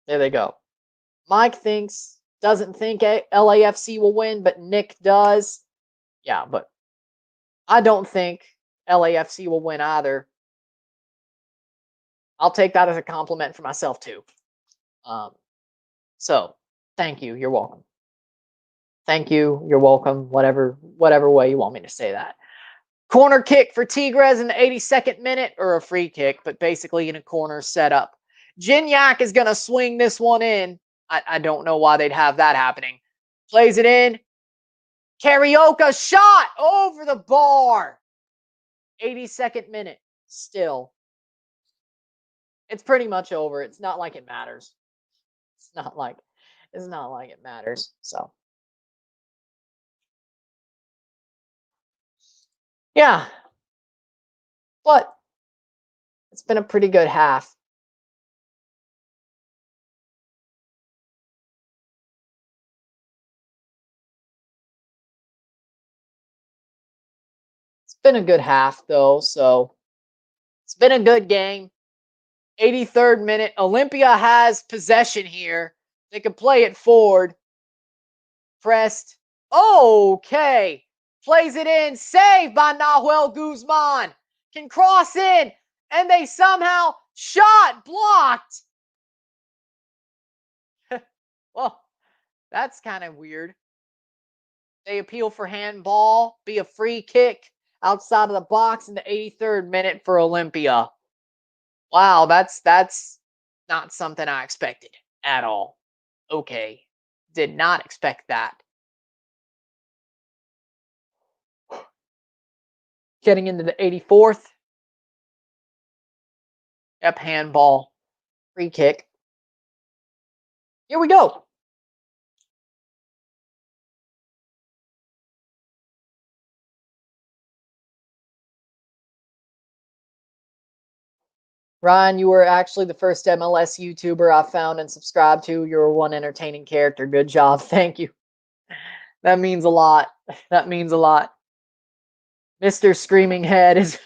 There they go. Mike doesn't think LAFC will win, but Nick does. Yeah, but I don't think LAFC will win either. I'll take that as a compliment for myself too. So thank you. You're welcome. Thank you. You're welcome. Whatever way you want me to say that. Corner kick for Tigres in the 82nd minute, or a free kick, but basically in a corner setup. Gignac is going to swing this one in. I don't know why they'd have that happening. Plays it in. Carioca shot over the bar. 82nd minute. Still. It's pretty much over. It's not like it matters. It's not like it matters. So yeah. But it's been a pretty good half. It's been a good half though, so it's been a good game. 83rd minute. Olimpia has possession here. They can play it forward. Pressed. Okay. Plays it in. Saved by Nahuel Guzman. Can cross in. And they somehow shot. Blocked. Well, that's kind of weird. They appeal for handball. Be a free kick outside of the box in the 83rd minute for Olimpia. Wow, that's not something I expected at all. Okay. Did not expect that. Getting into the 84th. Yep, handball. Free kick. Here we go. Ryan, you were actually the first MLS YouTuber I found and subscribed to. You're one entertaining character. Good job. Thank you. That means a lot. That means a lot. Mr. Screaming Head is,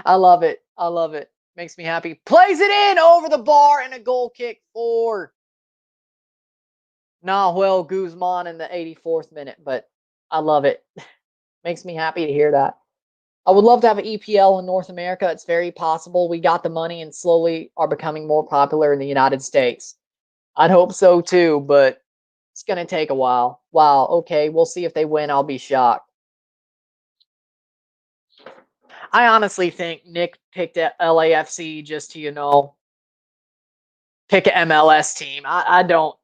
I love it. I love it. Makes me happy. Plays it in over the bar and a goal kick for Nahuel Guzman in the 84th minute, but I love it. Makes me happy to hear that. I would love to have an EPL in North America. It's very possible. We got the money and slowly are becoming more popular in the United States. I'd hope so too, but it's going to take a while. Wow, okay, we'll see if they win. I'll be shocked. I honestly think Nick picked LAFC just to, pick an MLS team. I don't.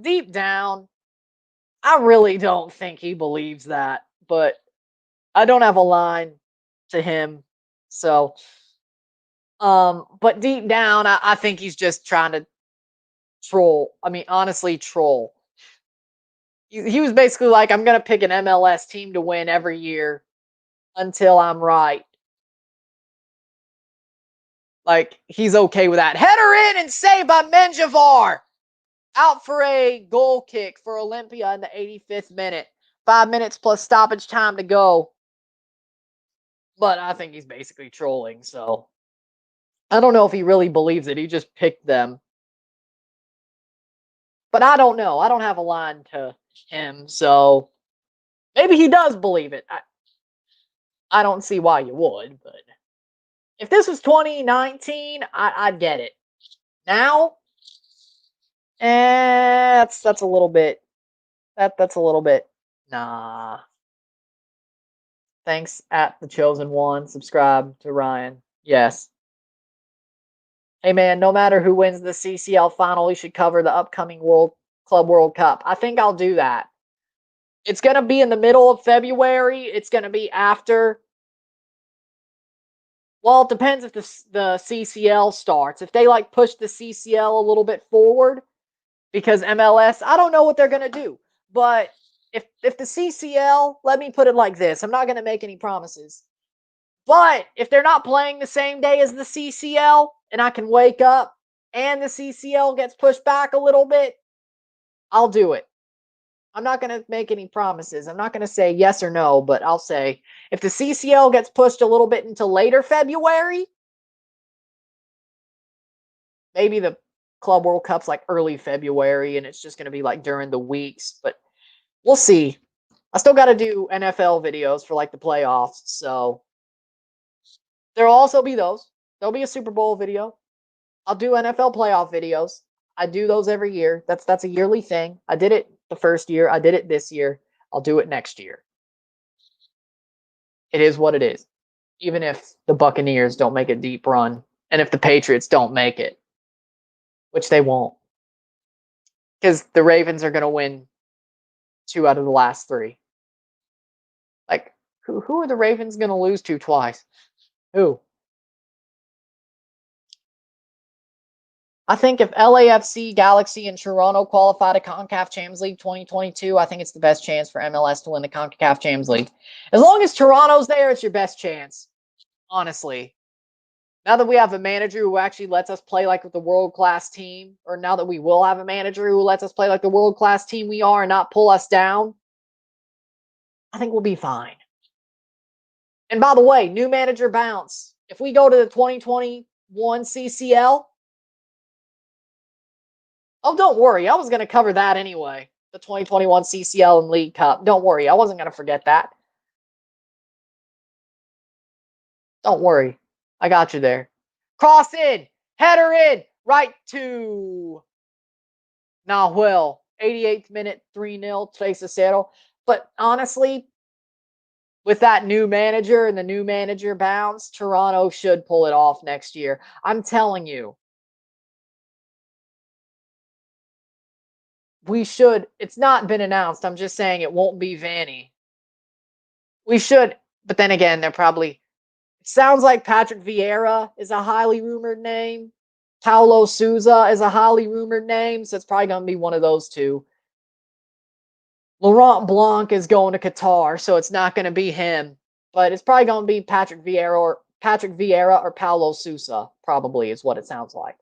Deep down, I really don't think he believes that, but I don't have a line to him. So, but deep down, I think he's just trying to troll. I mean, honestly, troll. He was basically like, I'm going to pick an MLS team to win every year until I'm right. Like, he's okay with that. Header in and saved by Menjivar. Out for a goal kick for Olimpia in the 85th minute. 5 minutes plus stoppage time to go. But I think he's basically trolling, so I don't know if he really believes it. He just picked them. But I don't know. I don't have a line to him, so maybe he does believe it. I don't see why you would, but if this was 2019, I'd get it. Now, that's a little bit. That's a little bit. Nah. Thanks at the chosen one. Subscribe to Ryan. Yes. Hey man, no matter who wins the CCL final, we should cover the upcoming Club World Cup. I think I'll do that. It's going to be in the middle of February. It's going to be after. Well, it depends if the CCL starts. If they push the CCL a little bit forward, because MLS, I don't know what they're going to do. But if the CCL, let me put it like this. I'm not going to make any promises. But if they're not playing the same day as the CCL and I can wake up and the CCL gets pushed back a little bit, I'll do it. I'm not going to make any promises. I'm not going to say yes or no, but I'll say if the CCL gets pushed a little bit into later February, maybe the Club World Cup's early February and it's just going to be during the weeks, but we'll see. I still got to do NFL videos for the playoffs, so there'll also be those. There'll be a Super Bowl video. I'll do NFL playoff videos. I do those every year. That's a yearly thing. I did it the first year. I did it this year. I'll do it next year. It is what it is. Even if the Buccaneers don't make a deep run, and if the Patriots don't make it, which they won't, because the Ravens are going to win 2 out of the last 3. Who are the Ravens going to lose to twice? Who? I think if LAFC, Galaxy, and Toronto qualify to Concacaf Champions League 2022, I think it's the best chance for MLS to win the Concacaf Champions League. As long as Toronto's there, it's your best chance. Honestly. Now that we have a manager who actually lets us play with the world-class team, or now that we will have a manager who lets us play like the world-class team we are and not pull us down, I think we'll be fine. And by the way, new manager bounce. If we go to the 2021 CCL, oh, don't worry. I was going to cover that anyway. The 2021 CCL and League Cup. Don't worry. I wasn't going to forget that. Don't worry. I got you there. Cross in. Header in. Right to Nahuel. 88th minute, 3-0. 3-0. But honestly, with that new manager and the new manager bounce, Toronto should pull it off next year. I'm telling you. We should. It's not been announced. I'm just saying it won't be Vanny. We should. But then again, they're probably. It sounds like Patrick Vieira is a highly rumored name. Paulo Souza is a highly rumored name. So it's probably going to be one of those two. Laurent Blanc is going to Qatar. So it's not going to be him. But it's probably going to be Patrick Vieira Patrick Vieira or Paulo Sousa, probably is what it sounds like.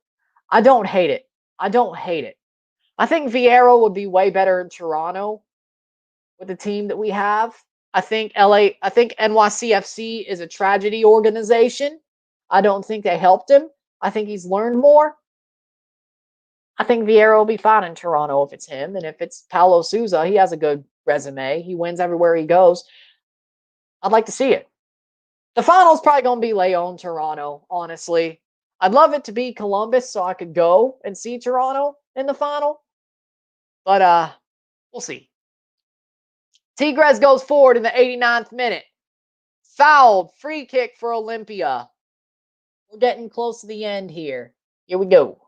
I don't hate it. I don't hate it. I think Vieira would be way better in Toronto with the team that we have. I think NYCFC is a tragedy organization. I don't think they helped him. I think he's learned more. I think Vieira will be fine in Toronto if it's him. And if it's Paulo Sousa, he has a good resume. He wins everywhere he goes. I'd like to see it. The final's probably going to be Leon Toronto, honestly. I'd love it to be Columbus so I could go and see Toronto in the final. But we'll see. Tigres goes forward in the 89th minute. Fouled. Free kick for Olimpia. We're getting close to the end here. Here we go.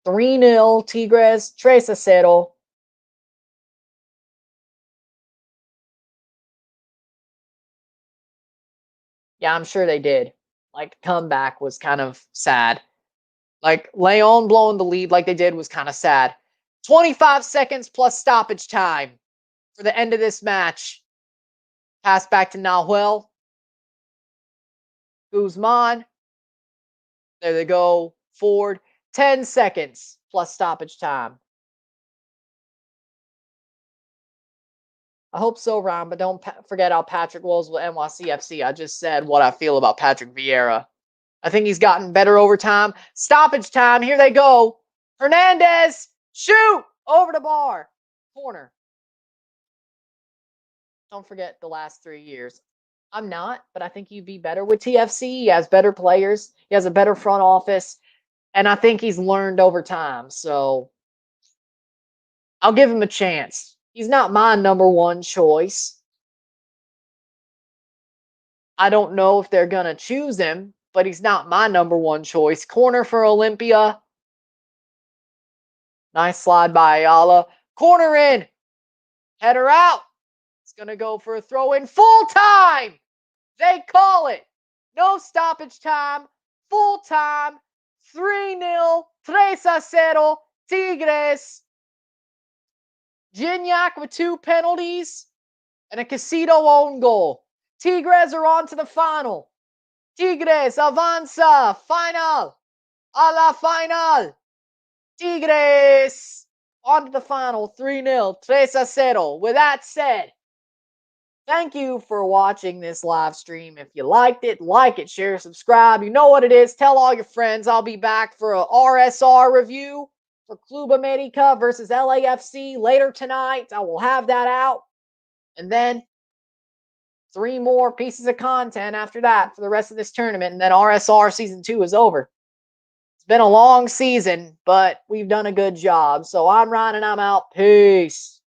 3-0 Tigres. 3-0. Yeah, I'm sure they did. Like, the comeback was kind of sad. Like, Leon blowing the lead like they did was kind of sad. 25 seconds plus stoppage time for the end of this match. Pass back to Nahuel. Guzman. There they go. Forward. 10 seconds plus stoppage time. I hope so, Ron, but don't forget how Patrick was with NYCFC. I just said what I feel about Patrick Vieira. I think he's gotten better over time. Stoppage time. Here they go. Hernandez. Shoot. Over the bar. Corner. Don't forget the last 3 years. I'm not, but I think he'd be better with TFC. He has better players. He has a better front office. And I think he's learned over time. So I'll give him a chance. He's not my number one choice. I don't know if they're going to choose him, but he's not my number one choice. Corner for Olimpia. Nice slide by Ayala. Corner in. Header out. It's going to go for a throw in. Full time. They call it. No stoppage time. Full time. 3-0. 3-0. Tigres. Gignac with 2 penalties and a Casito own goal. Tigres are on to the final. Tigres avanza. Final. A la final. Tigres on to the final. 3-0. 3-0. With that said, thank you for watching this live stream. If you liked it, like it, share, subscribe. You know what it is. Tell all your friends. I'll be back for a RSR review for Club America versus LAFC later tonight. I will have that out. And then 3 more pieces of content after that for the rest of this tournament. And then RSR Season 2 is over. It's been a long season, but we've done a good job. So I'm Ryan and I'm out. Peace.